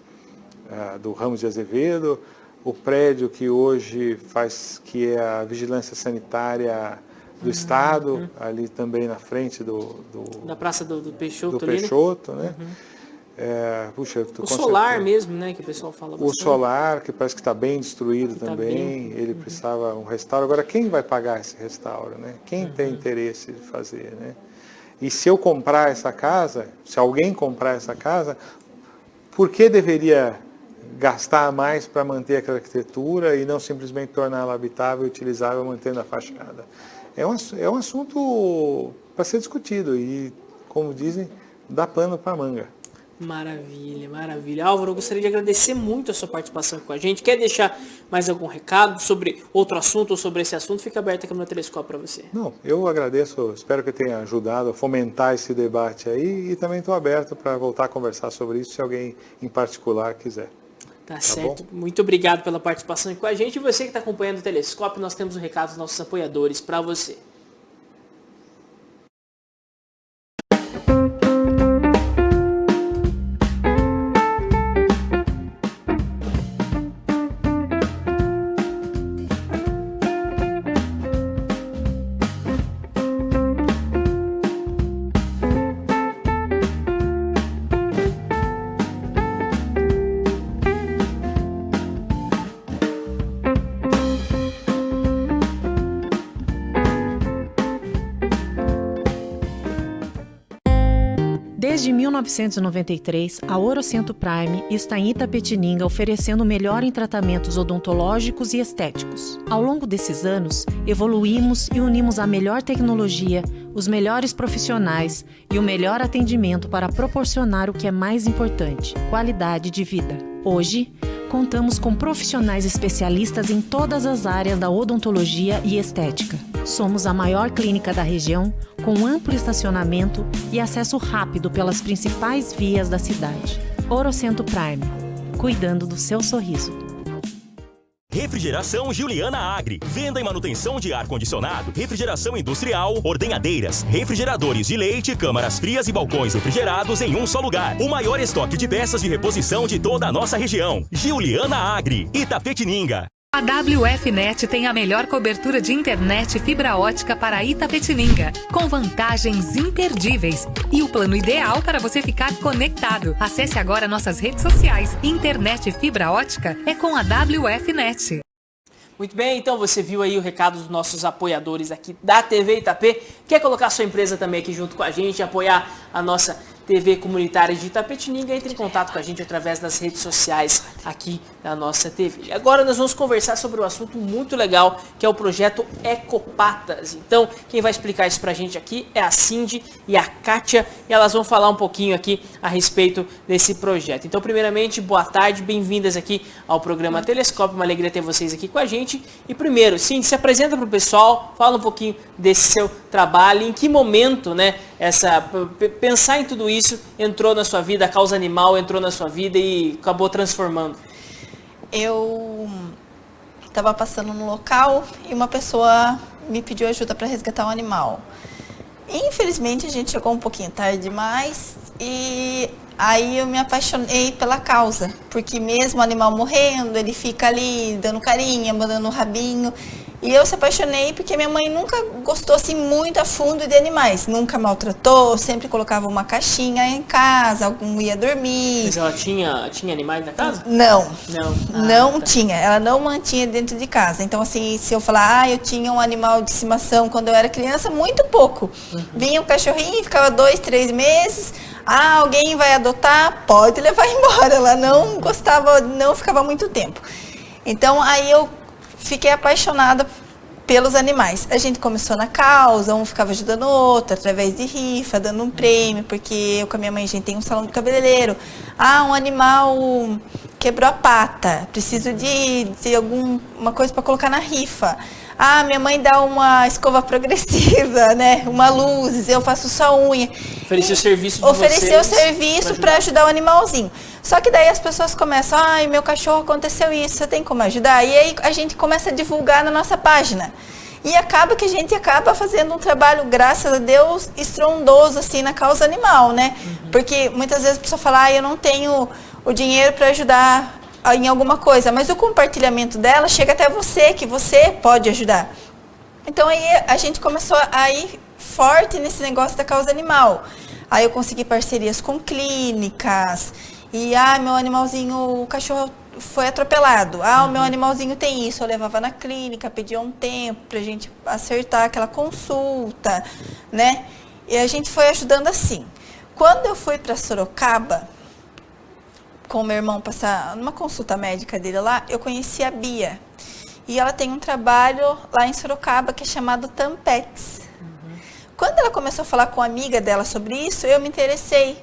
do Ramos de Azevedo, o prédio que hoje que é a vigilância sanitária do Estado, ali também na frente da Praça do Peixoto. Do Peixoto, né? O solar mesmo, né, que o pessoal fala bastante. O solar, que parece que está bem destruído também, ele precisava um restauro. Agora, quem vai pagar esse restauro, né? Quem tem interesse de fazer, né? E se eu comprar essa casa, se alguém comprar essa casa, por que deveria gastar mais para manter aquela arquitetura e não simplesmente torná-la habitável e utilizável mantendo a fachada? É um assunto para ser discutido e, como dizem, dá pano para manga. Maravilha, maravilha. Álvaro, eu gostaria de agradecer muito a sua participação aqui com a gente. Quer deixar mais algum recado sobre outro assunto ou sobre esse assunto? Fica aberto aqui no Telescópio para você. Não, eu agradeço, espero que tenha ajudado a fomentar esse debate aí e também estou aberto para voltar a conversar sobre isso se alguém em particular quiser. Tá certo. Bom? Muito obrigado pela participação aqui com a gente. E você que está acompanhando o Telescópio, nós temos um recado dos nossos apoiadores para você. Desde 1993, a Orocento Prime está em Itapetininga oferecendo o melhor em tratamentos odontológicos e estéticos. Ao longo desses anos, evoluímos e unimos a melhor tecnologia, os melhores profissionais e o melhor atendimento para proporcionar o que é mais importante: qualidade de vida. Hoje, contamos com profissionais especialistas em todas as áreas da odontologia e estética. Somos a maior clínica da região, com amplo estacionamento e acesso rápido pelas principais vias da cidade. Orocento Prime, cuidando do seu sorriso. Refrigeração Juliana Agri. Venda e manutenção de ar-condicionado, refrigeração industrial, ordenhadeiras, refrigeradores de leite, câmaras frias e balcões refrigerados em um só lugar. O maior estoque de peças de reposição de toda a nossa região. Juliana Agri, Itapetininga. A WFnet tem a melhor cobertura de internet fibra ótica para Itapetininga, com vantagens imperdíveis e o plano ideal para você ficar conectado. Acesse agora nossas redes sociais. Internet fibra ótica é com a WFnet. Muito bem, então você viu aí o recado dos nossos apoiadores aqui da TV Itapê. Quer colocar sua empresa também aqui junto com a gente, apoiar a nossa TV comunitária de Itapetininga? Entre em contato com a gente através das redes sociais aqui da nossa TV. E agora nós vamos conversar sobre um assunto muito legal, que é o projeto Ecopatas. Então, quem vai explicar isso pra gente aqui é a Cindy e a Kátia, e elas vão falar um pouquinho aqui a respeito desse projeto. Então, primeiramente, boa tarde, bem-vindas aqui ao programa Telescópio, uma alegria ter vocês aqui com a gente. E primeiro, Cindy, se apresenta pro pessoal, fala um pouquinho desse seu trabalho, em que momento, né, pensar em tudo isso entrou na sua vida, a causa animal entrou na sua vida e acabou transformando. Eu estava passando no local e uma pessoa me pediu ajuda para resgatar um animal. Infelizmente a gente chegou um pouquinho tarde demais e aí eu me apaixonei pela causa, porque mesmo o animal morrendo, ele fica ali dando carinha, mandando o rabinho. E eu se apaixonei porque minha mãe nunca gostou assim muito a fundo de animais, nunca maltratou, sempre colocava uma caixinha em casa, algum ia dormir. Mas ela tinha animais na casa? Não. Não Tá. tinha, ela não mantinha dentro de casa. Então assim, se eu falar, eu tinha um animal de estimação quando eu era criança, muito pouco. Vinha um cachorrinho, ficava 2, 3 meses, alguém vai adotar, pode levar embora. Ela não gostava, não ficava muito tempo. Então aí eu fiquei apaixonada pelos animais. A gente começou na causa, um ficava ajudando o outro, através de rifa, dando um prêmio, porque eu com a minha mãe, a gente tem um salão de cabeleireiro. Um animal quebrou a pata, preciso de alguma coisa para colocar na rifa. Minha mãe dá uma escova progressiva, né? Uma luz, eu faço só unha. Ofereceu o serviço de Ofereceu o vocês serviço para ajudar o animalzinho. Só que daí as pessoas começam, meu cachorro aconteceu isso, você tem como ajudar? E aí a gente começa a divulgar na nossa página. E acaba que a gente acaba fazendo um trabalho, graças a Deus, estrondoso assim na causa animal, né? Porque muitas vezes a pessoa fala, eu não tenho o dinheiro para ajudar em alguma coisa, mas o compartilhamento dela chega até você, que você pode ajudar. Então aí a gente começou a ir forte nesse negócio da causa animal. Aí eu consegui parcerias com clínicas, e meu animalzinho, o cachorro foi atropelado. O meu animalzinho tem isso, eu levava na clínica, pedia um tempo pra gente acertar aquela consulta, né? E a gente foi ajudando assim. Quando eu fui para Sorocaba, com o meu irmão passar numa consulta médica dele lá, eu conheci a Bia. E ela tem um trabalho lá em Sorocaba que é chamado Tampets. Quando ela começou a falar com a amiga dela sobre isso, eu me interessei.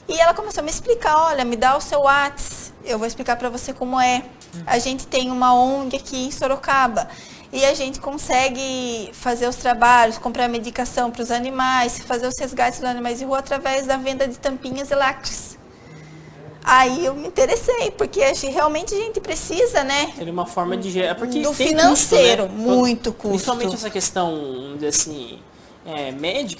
E ela começou a me explicar, olha, me dá o seu WhatsApp, eu vou explicar para você como é. A gente tem uma ONG aqui em Sorocaba e a gente consegue fazer os trabalhos, comprar medicação para os animais, fazer os resgates dos animais de rua através da venda de tampinhas e lacres. Aí eu me interessei, porque realmente a gente precisa, né? Seria uma forma de gerar. Porque do tem financeiro, custo, né? muito custo. Principalmente essa questão, vamos dizer assim,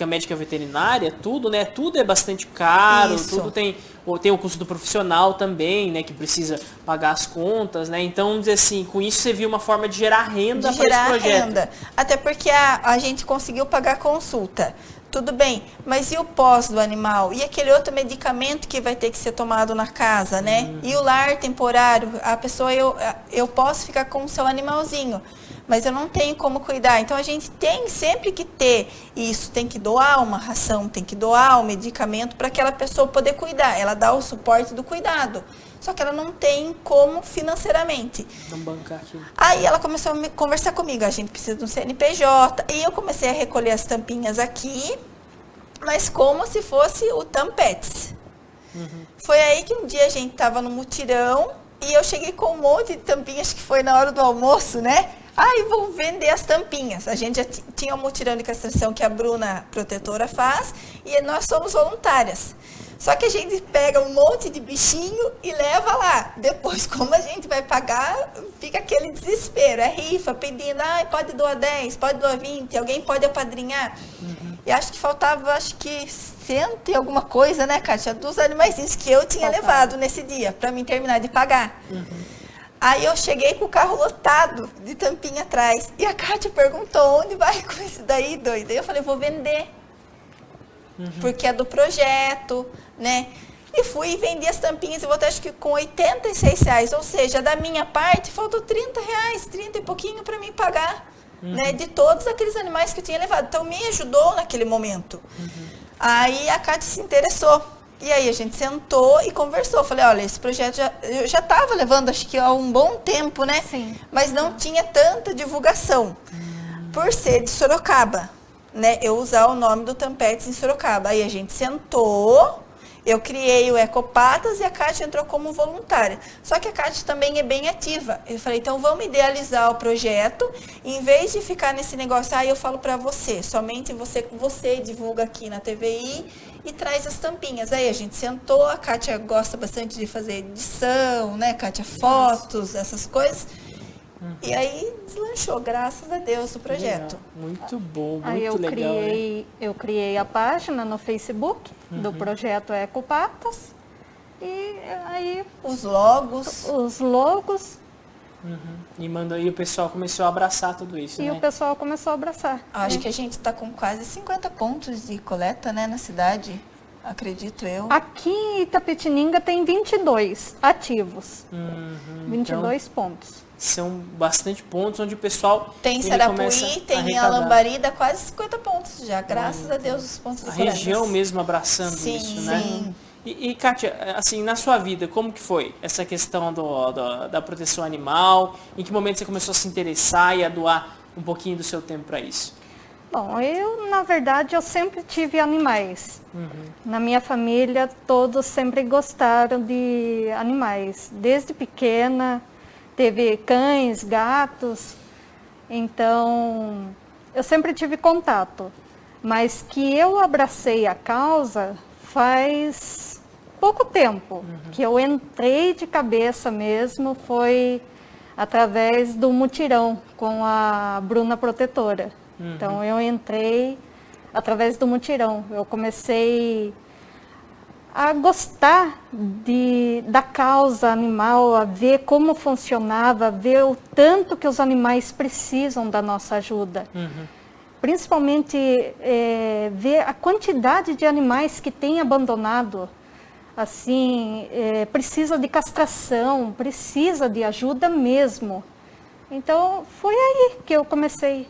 médica veterinária, tudo, né? Tudo é bastante caro, Isso. tudo tem o custo do profissional também, né? Que precisa pagar as contas, né? Então, vamos dizer assim, com isso você viu uma forma de gerar renda para esse projeto. Renda. Até porque a gente conseguiu pagar a consulta. Tudo bem, mas e o pós do animal? E aquele outro medicamento que vai ter que ser tomado na casa, né? E o lar temporário? A pessoa, eu posso ficar com o seu animalzinho, mas eu não tenho como cuidar. Então, a gente tem sempre que ter isso. Tem que doar uma ração, tem que doar um medicamento para aquela pessoa poder cuidar. Ela dá o suporte do cuidado. Só que ela não tem como financeiramente. Não bancar aquilo. Aí ela começou a conversar comigo, a gente precisa de um CNPJ. E eu comecei a recolher as tampinhas aqui, mas como se fosse o Tampets. Foi aí que um dia a gente estava no mutirão e eu cheguei com um monte de tampinhas, que foi na hora do almoço, né? Vou vender as tampinhas. A gente já tinha um mutirão de castração que a Bruna Protetora faz e nós somos voluntárias. Só que a gente pega um monte de bichinho e leva lá. Depois, como a gente vai pagar, fica aquele desespero. É rifa, pedindo, pode doar 10, pode doar 20, alguém pode apadrinhar. E acho que faltava, 100 e alguma coisa, né, Kátia? Dos animaizinhos que eu tinha levado nesse dia, para mim terminar de pagar. Aí eu cheguei com o carro lotado de tampinha atrás. E a Kátia perguntou, onde vai com isso daí, doida? E eu falei, vou vender. Porque é do projeto, né? E fui e vendi as tampinhas e voltei, acho que com R$86. Ou seja, da minha parte, faltou R$30, 30 e pouquinho para mim pagar, né? De todos aqueles animais que eu tinha levado. Então, me ajudou naquele momento. Aí a Kátia se interessou. E aí a gente sentou e conversou. Falei, olha, esse projeto eu já estava levando, acho que há um bom tempo, né? Sim. Mas não tinha tanta divulgação. Por ser de Sorocaba, né? Eu usar o nome do Tampets em Sorocaba. Aí a gente sentou, eu criei o Ecopatas e a Kátia entrou como voluntária. Só que a Kátia também é bem ativa. Eu falei, então vamos idealizar o projeto. Em vez de ficar nesse negócio, eu falo para você, somente você divulga aqui na TVI e traz as tampinhas. Aí a gente sentou, a Kátia gosta bastante de fazer edição, né, Kátia? Fotos, essas coisas. E aí deslanchou, graças a Deus, o projeto. Legal. Muito bom, muito Aí legal. eu criei a página no Facebook do projeto Ecopatas. E aí Os logos. os logos E o pessoal começou a abraçar tudo isso, e né? o pessoal começou a abraçar. Acho que a gente está com quase 50 pontos de coleta, né, na cidade, acredito eu. Aqui em Itapetininga tem 22 ativos. 22 pontos. São bastante pontos onde o pessoal Tem ele Sarapuí, começa a tem arrecadar. Alambari, dá quase 50 pontos já, graças a Deus, os pontos de A coleta. região mesmo abraçando Sim, isso, né? sim. E Kátia, assim, na sua vida, como que foi essa questão da proteção animal? Em que momento você começou a se interessar e a doar um pouquinho do seu tempo para isso? Bom, na verdade, eu sempre tive animais. Na minha família, todos sempre gostaram de animais. Desde pequena, teve cães, gatos. Então, eu sempre tive contato. Mas que eu abracei a causa faz pouco tempo. Que eu entrei de cabeça mesmo, foi através do mutirão com a Bruna Protetora. Então, eu entrei através do mutirão. Eu comecei a gostar da causa animal, a ver como funcionava, a ver o tanto que os animais precisam da nossa ajuda. Principalmente ver a quantidade de animais que tem abandonado. Assim, precisa de castração, precisa de ajuda mesmo. Então, foi aí que eu comecei.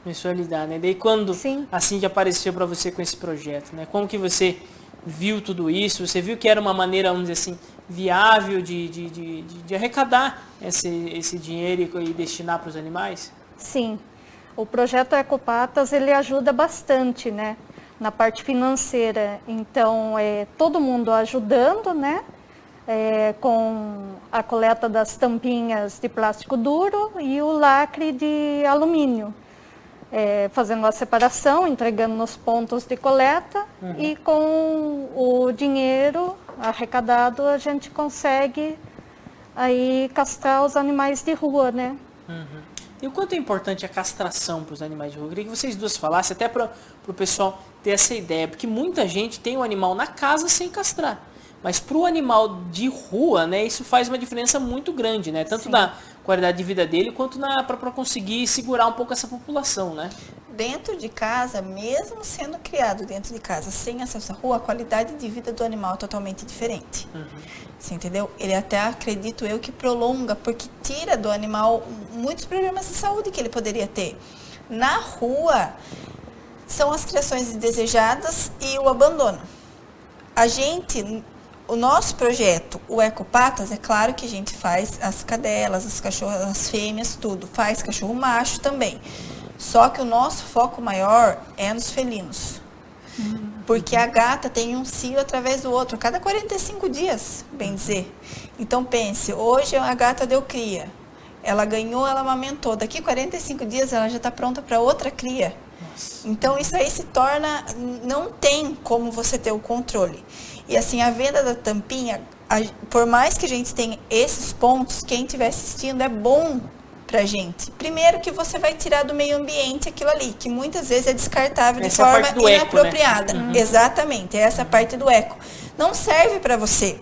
Começou a lidar, né? Daí quando Sim. assim que apareceu para você com esse projeto, né? Como que você viu tudo isso? Você viu que era uma maneira, vamos dizer assim, viável de arrecadar esse dinheiro e destinar para os animais? Sim, o projeto Ecopatas, ele ajuda bastante, né? na parte financeira. Então, todo mundo ajudando, né? Com a coleta das tampinhas de plástico duro e o lacre de alumínio. Fazendo a separação, entregando nos pontos de coleta e com o dinheiro arrecadado a gente consegue aí castrar os animais de rua, né? E o quanto é importante a castração para os animais de rua? Eu queria que vocês duas falassem, até para o pessoal ter essa ideia, porque muita gente tem o animal na casa sem castrar. Mas para o animal de rua, né, isso faz uma diferença muito grande, né? Tanto na qualidade de vida dele, quanto para conseguir segurar um pouco essa população, né? Dentro de casa, mesmo sendo criado dentro de casa, sem acesso à rua, a qualidade de vida do animal é totalmente diferente. Você entendeu? Ele até, acredito eu, que prolonga, porque tira do animal muitos problemas de saúde que ele poderia ter. Na rua, são as criações indesejadas e o abandono. O nosso projeto, o Ecopatas, é claro que a gente faz as cadelas, as cachorras, as fêmeas, tudo. Faz cachorro macho também. Só que o nosso foco maior é nos felinos. Porque a gata tem um cio através do outro, a cada 45 dias, bem dizer. Então pense, hoje a gata deu cria. Ela ganhou, ela amamentou. Daqui 45 dias ela já está pronta para outra cria. Então isso aí se torna, não tem como você ter o controle. E assim, a venda da tampinha, por mais que a gente tenha esses pontos, quem estiver assistindo é bom pra gente. Primeiro que você vai tirar do meio ambiente aquilo ali, que muitas vezes é descartável de forma inapropriada. Eco, né? Exatamente, é essa parte do eco. Não serve para você.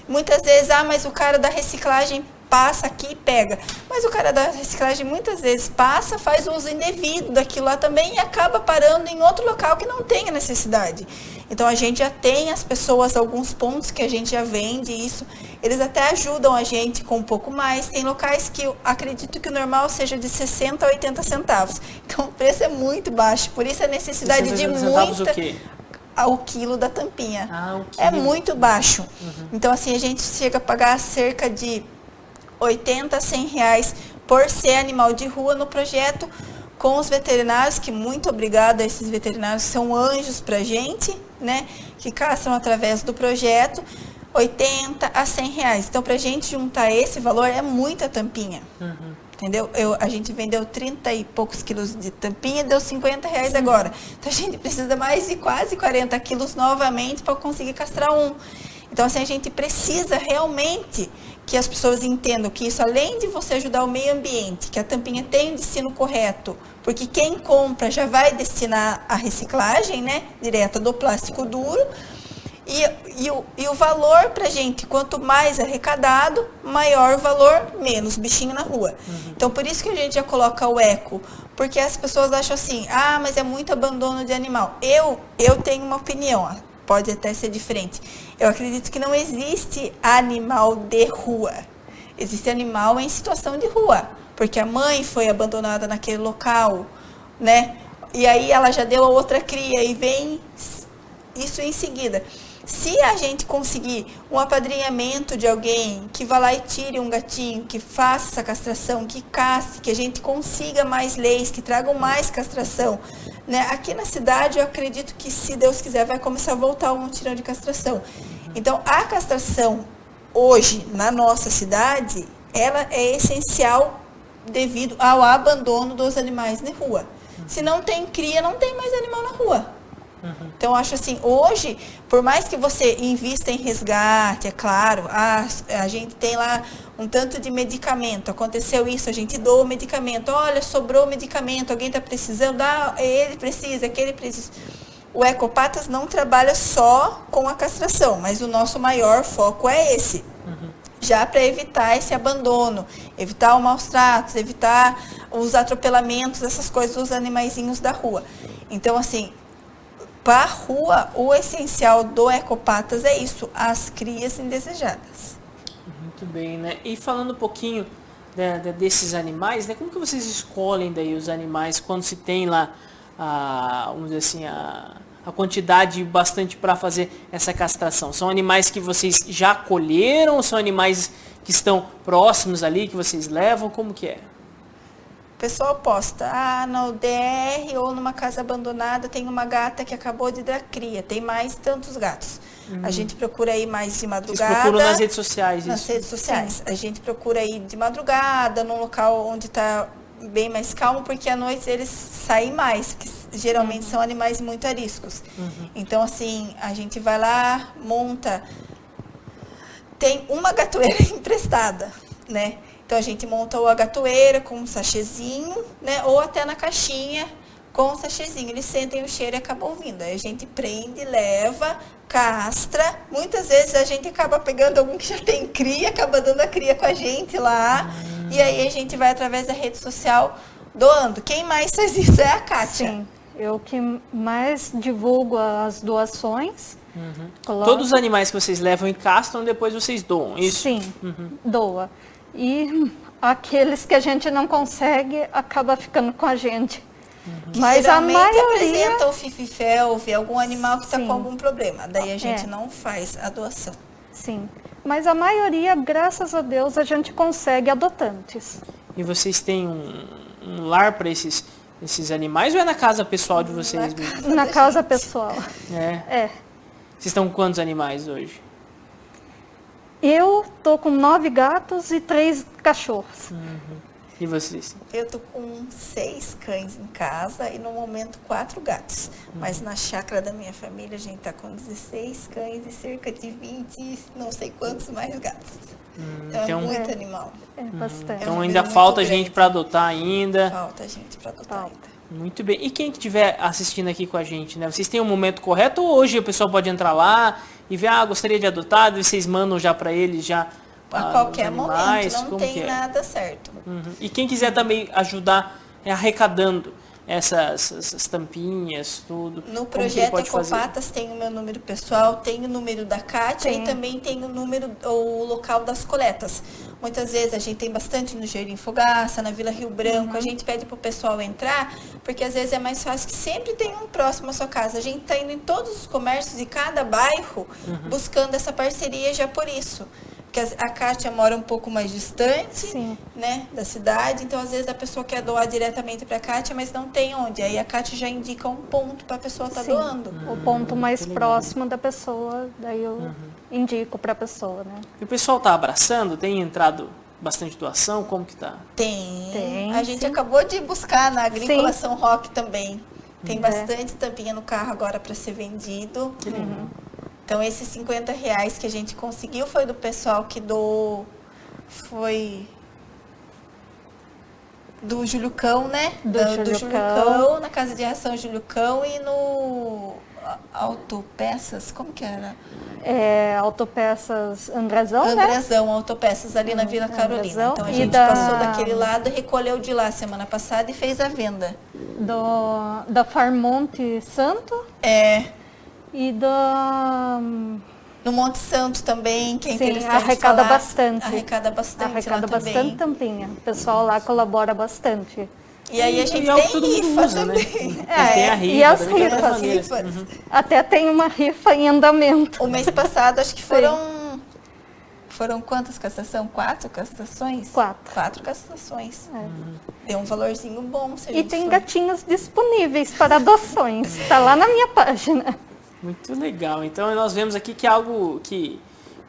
Muitas vezes, mas o cara da reciclagem passa aqui e pega. Mas o cara da reciclagem muitas vezes passa, faz uso indevido daquilo lá também e acaba parando em outro local que não tem a necessidade. Então a gente já tem as pessoas, alguns pontos que a gente já vende isso, eles até ajudam a gente com um pouco mais. Tem locais que eu acredito que o normal seja de 60 a 80 centavos. Então o preço é muito baixo, por isso a necessidade de muita... O quê? Ao quilo da tampinha. O quilo. É muito baixo. Então assim, a gente chega a pagar cerca de 80 a 100 reais por ser animal de rua no projeto, com os veterinários, que muito obrigada a esses veterinários, são anjos pra gente, né, que castram através do projeto, 80 a 100 reais. Então, pra gente juntar esse valor, é muita tampinha, entendeu? A gente vendeu 30 e poucos quilos de tampinha, deu 50 reais agora. Então, a gente precisa mais de quase 40 quilos novamente para conseguir castrar um. Então, assim, a gente precisa realmente que as pessoas entendam que isso, além de você ajudar o meio ambiente, que a tampinha tem o destino correto, porque quem compra já vai destinar a reciclagem, né, direta do plástico duro, e o valor pra gente, quanto mais arrecadado, maior o valor, menos bichinho na rua. Então, por isso que a gente já coloca o eco, porque as pessoas acham assim, mas é muito abandono de animal. Eu tenho uma opinião, pode até ser diferente. Eu acredito que não existe animal de rua. Existe animal em situação de rua. Porque a mãe foi abandonada naquele local, né? E aí ela já deu a outra cria e vem isso em seguida. Se a gente conseguir um apadrinhamento de alguém que vá lá e tire um gatinho, que faça essa castração, que castre, que a gente consiga mais leis, que tragam mais castração, né? Aqui na cidade eu acredito que, se Deus quiser, vai começar a voltar um mutirão de castração. Então a castração hoje na nossa cidade, ela é essencial devido ao abandono dos animais na rua. Se não tem cria, não tem mais animal na rua. Então, eu acho assim, hoje, por mais que você invista em resgate, é claro, a gente tem lá um tanto de medicamento, aconteceu isso, a gente doa o medicamento, olha, sobrou o medicamento, alguém está precisando, ele precisa, aquele precisa. O Ecopatas não trabalha só com a castração, mas o nosso maior foco é esse. Já para evitar esse abandono, evitar o maus tratos, evitar os atropelamentos, essas coisas dos animaizinhos da rua. Então, assim, para a rua, o essencial do Ecopatas é isso, as crias indesejadas. Muito bem, né? E falando um pouquinho desses animais, né? Como que vocês escolhem daí os animais quando se tem lá, vamos dizer assim, a quantidade bastante para fazer essa castração? São animais que vocês já colheram? São animais que estão próximos ali, que vocês levam? Como que é? pessoal posta, na UDR ou numa casa abandonada tem uma gata que acabou de dar cria, tem mais tantos gatos. A gente procura ir mais de madrugada. Vocês procuram nas redes sociais Nas isso? redes sociais. A gente procura ir de madrugada, num local onde está bem mais calmo, porque à noite eles saem mais, que geralmente são animais muito ariscos. Então, assim, a gente vai lá, monta. Tem uma gatoeira emprestada, né? Então, a gente monta a gatoeira com um sachêzinho, né? Ou até na caixinha com um sachêzinho. Eles sentem o cheiro e acabam vindo. Aí a gente prende, leva, castra. Muitas vezes a gente acaba pegando algum que já tem cria, acaba dando a cria com a gente lá. E aí a gente vai através da rede social doando. Quem mais faz isso é a Kátia. Sim, eu que mais divulgo as doações. Todos os animais que vocês levam e castram, depois vocês doam, isso? Sim, doa. E aqueles que a gente não consegue, acaba ficando com a gente. Mas a Geralmente maioria... apresenta o fififelve, algum animal que está Sim. com algum problema. Daí a gente É. não faz a doação. Sim, mas a maioria, graças a Deus, a gente consegue adotantes. E vocês têm um lar para esses animais ou é na casa pessoal de vocês mesmo? Na casa pessoal. É. Vocês estão com quantos animais hoje? Eu tô com 9 gatos e 3 cachorros. E vocês? Eu tô com 6 cães em casa e no momento 4 gatos. Mas na chácara da minha família a gente tá com 16 cães e cerca de 20, não sei quantos mais gatos. Então então- é muito animal. É bastante. Então um ainda número falta muito gente grande. para adotar ainda. Falta gente para adotar ainda. Muito bem. E quem que estiver assistindo aqui com a gente, né? Vocês têm um momento correto ou hoje o pessoal pode entrar lá e ver, gostaria de adotar, e vocês mandam já para eles já A qualquer os momento, animais, não como tem que é? nada certo. E quem quiser também ajudar arrecadando essas tampinhas, tudo. No como que ele projeto pode fazer? Ecopatas tem o meu número pessoal, tem o número da Kátia Tem. e também tem o local das coletas. Muitas vezes a gente tem bastante no Jardim Fogaça, na Vila Rio Branco, a gente pede pro pessoal entrar, porque às vezes é mais fácil que sempre tem um próximo à sua casa. A gente está indo em todos os comércios de cada bairro buscando essa parceria já por isso. Porque a Kátia mora um pouco mais distante, Sim. né, da cidade, então às vezes a pessoa quer doar diretamente para a Kátia, mas não tem onde. Aí a Kátia já indica um ponto para a pessoa estar Sim. doando. O ponto mais próximo da pessoa, daí eu indico para a pessoa, né? E o pessoal tá abraçando? Tem entrado bastante doação? Como que tá? Tem. A gente sim. acabou de buscar na Agrícola São Roque também. Tem bastante tampinha no carro agora para ser vendido. Então, esses R$50 que a gente conseguiu foi do pessoal que doou, foi do Júlio Cão, né? Do Júlio Júlio Cão. Cão, na Casa de Ração Júlio Cão e no Autopeças, como que era? Autopeças Andrezão, né? Andrezão, Autopeças, ali na Vila Carolina. Andrezão. Então, a E gente da- passou daquele lado, recolheu de lá semana passada e fez a venda. Da Farmonte Santo e da... No Monte Santo também, que é Sim, interessante arrecada falar. bastante. Arrecada bastante Arrecada lá bastante também. tampinha. O pessoal lá colabora bastante. E aí a gente é o que tem todo mundo rifa usa, né? também. Tem a rifa, E as também tem outras rifas. maneiras. Até tem uma rifa em andamento. O mês passado, acho que foram quantas castrações? 4 castrações? 4. 4 castrações. Deu um valorzinho bom. Se a E gente tem for. gatinhos disponíveis para adoções. Está lá na minha página. Muito legal. Então nós vemos aqui que é algo que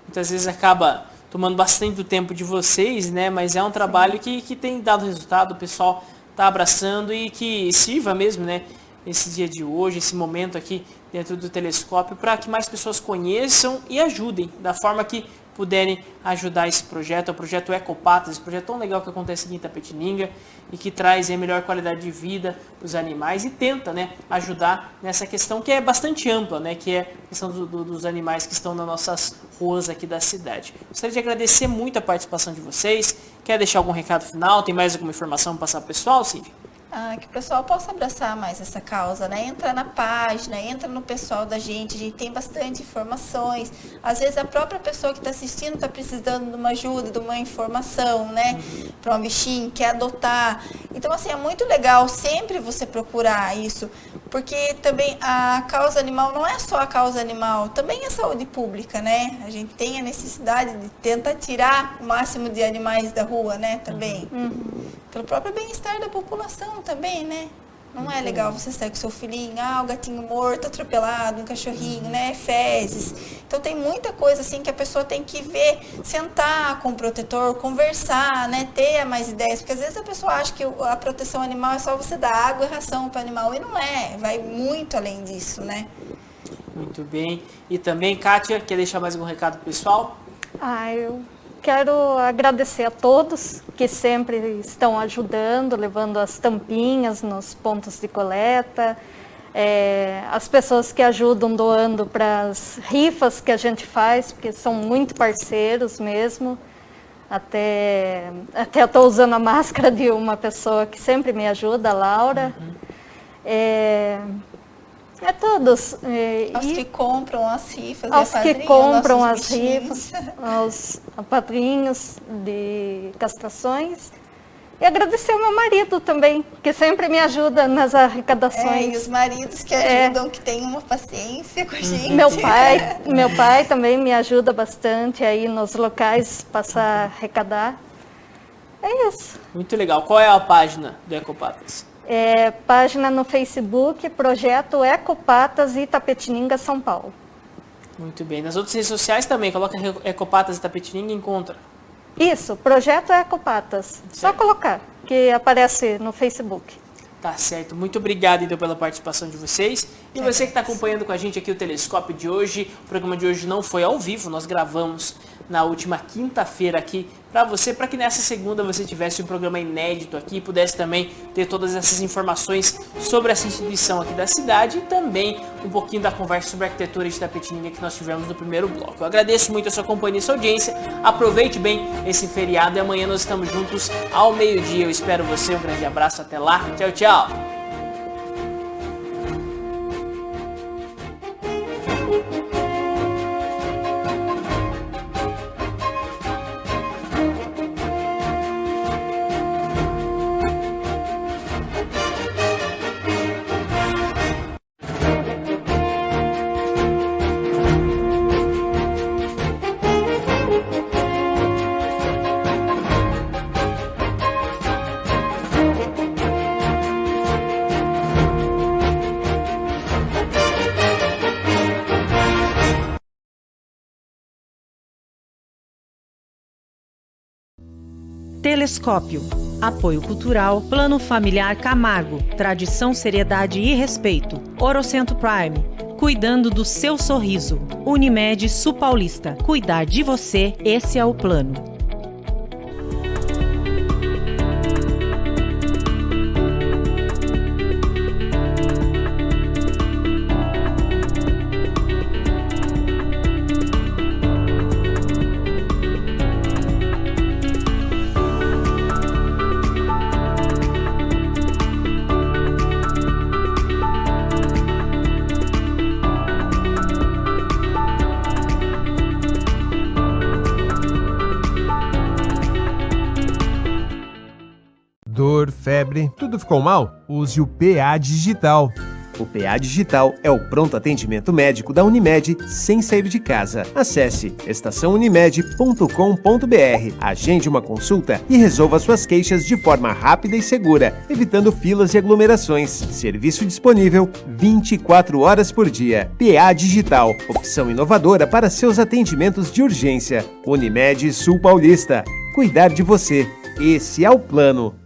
muitas vezes acaba tomando bastante do tempo de vocês, né? Mas é um trabalho que tem dado resultado, o pessoal está abraçando e que sirva mesmo, né? Esse dia de hoje, esse momento aqui dentro do telescópio, para que mais pessoas conheçam e ajudem da forma que puderem ajudar esse projeto. É o projeto Ecopatas, esse projeto tão legal que acontece aqui em Itapetininga e que traz a melhor qualidade de vida para os animais e tenta, né, ajudar nessa questão que é bastante ampla, né, que é a questão dos animais que estão nas nossas ruas aqui da cidade. Gostaria de agradecer muito a participação de vocês. Quer deixar algum recado final? Tem mais alguma informação para passar para o pessoal, Cíntia? Que o pessoal possa abraçar mais essa causa, né? Entra na página, entra no pessoal da gente, a gente tem bastante informações. Às vezes a própria pessoa que está assistindo está precisando de uma ajuda, de uma informação, né? Para um bichinho, quer adotar. Então, assim, é muito legal sempre você procurar isso, porque também a causa animal não é só a causa animal, também é saúde pública, né? A gente tem a necessidade de tentar tirar o máximo de animais da rua, né? Também. pelo próprio bem-estar da população também, né? Não é legal você sair com seu filhinho, o gatinho morto, atropelado, um cachorrinho, né? Fezes. Então tem muita coisa assim que a pessoa tem que ver, sentar com o protetor, conversar, né? Ter mais ideias, porque às vezes a pessoa acha que a proteção animal é só você dar água e ração para o animal, e não é, vai muito além disso, né? Muito bem. E também, Kátia, quer deixar mais algum recado pro pessoal? Eu quero agradecer a todos que sempre estão ajudando, levando as tampinhas nos pontos de coleta, as pessoas que ajudam doando para as rifas que a gente faz, porque são muito parceiros mesmo. Até eu estou usando a máscara de uma pessoa que sempre me ajuda, a Laura. Todos. Os que compram as rifas, aos que compram as rifas, aos padrinhos de castrações. E agradecer ao meu marido também, que sempre me ajuda nas arrecadações. E os maridos que ajudam, que têm uma paciência com a gente. Meu pai também me ajuda bastante aí nos locais, passar a arrecadar. É isso. Muito legal. Qual é a página do Ecopatas? Página no Facebook, Projeto Ecopatas Itapetininga, São Paulo. Muito bem. Nas outras redes sociais também, coloca Ecopatas Itapetininga e encontra. Isso, Projeto Ecopatas. Certo. Só colocar, que aparece no Facebook. Tá certo. Muito obrigado, então, pela participação de vocês. E você que está acompanhando com a gente aqui o Telescópio de hoje. O programa de hoje não foi ao vivo, nós gravamos na última quinta-feira aqui para você, para que nessa segunda você tivesse um programa inédito aqui e pudesse também ter todas essas informações sobre essa instituição aqui da cidade e também um pouquinho da conversa sobre a arquitetura de Itapetininga que nós tivemos no primeiro bloco. Eu agradeço muito a sua companhia e sua audiência. Aproveite bem esse feriado e amanhã nós estamos juntos ao meio-dia. Eu espero você. Um grande abraço. Até lá. Tchau, tchau. Telescópio. Apoio Cultural, Plano Familiar Camargo, Tradição, Seriedade e Respeito. Orocento Prime, cuidando do seu sorriso. Unimed Sul Paulista, cuidar de você, esse é o plano. Dor, febre, tudo ficou mal? Use o PA Digital. O PA Digital é o pronto atendimento médico da Unimed sem sair de casa. Acesse estaçãounimed.com.br, agende uma consulta e resolva suas queixas de forma rápida e segura, evitando filas e aglomerações. Serviço disponível 24 horas por dia. PA Digital, opção inovadora para seus atendimentos de urgência. Unimed Sul Paulista, cuidar de você. Esse é o plano.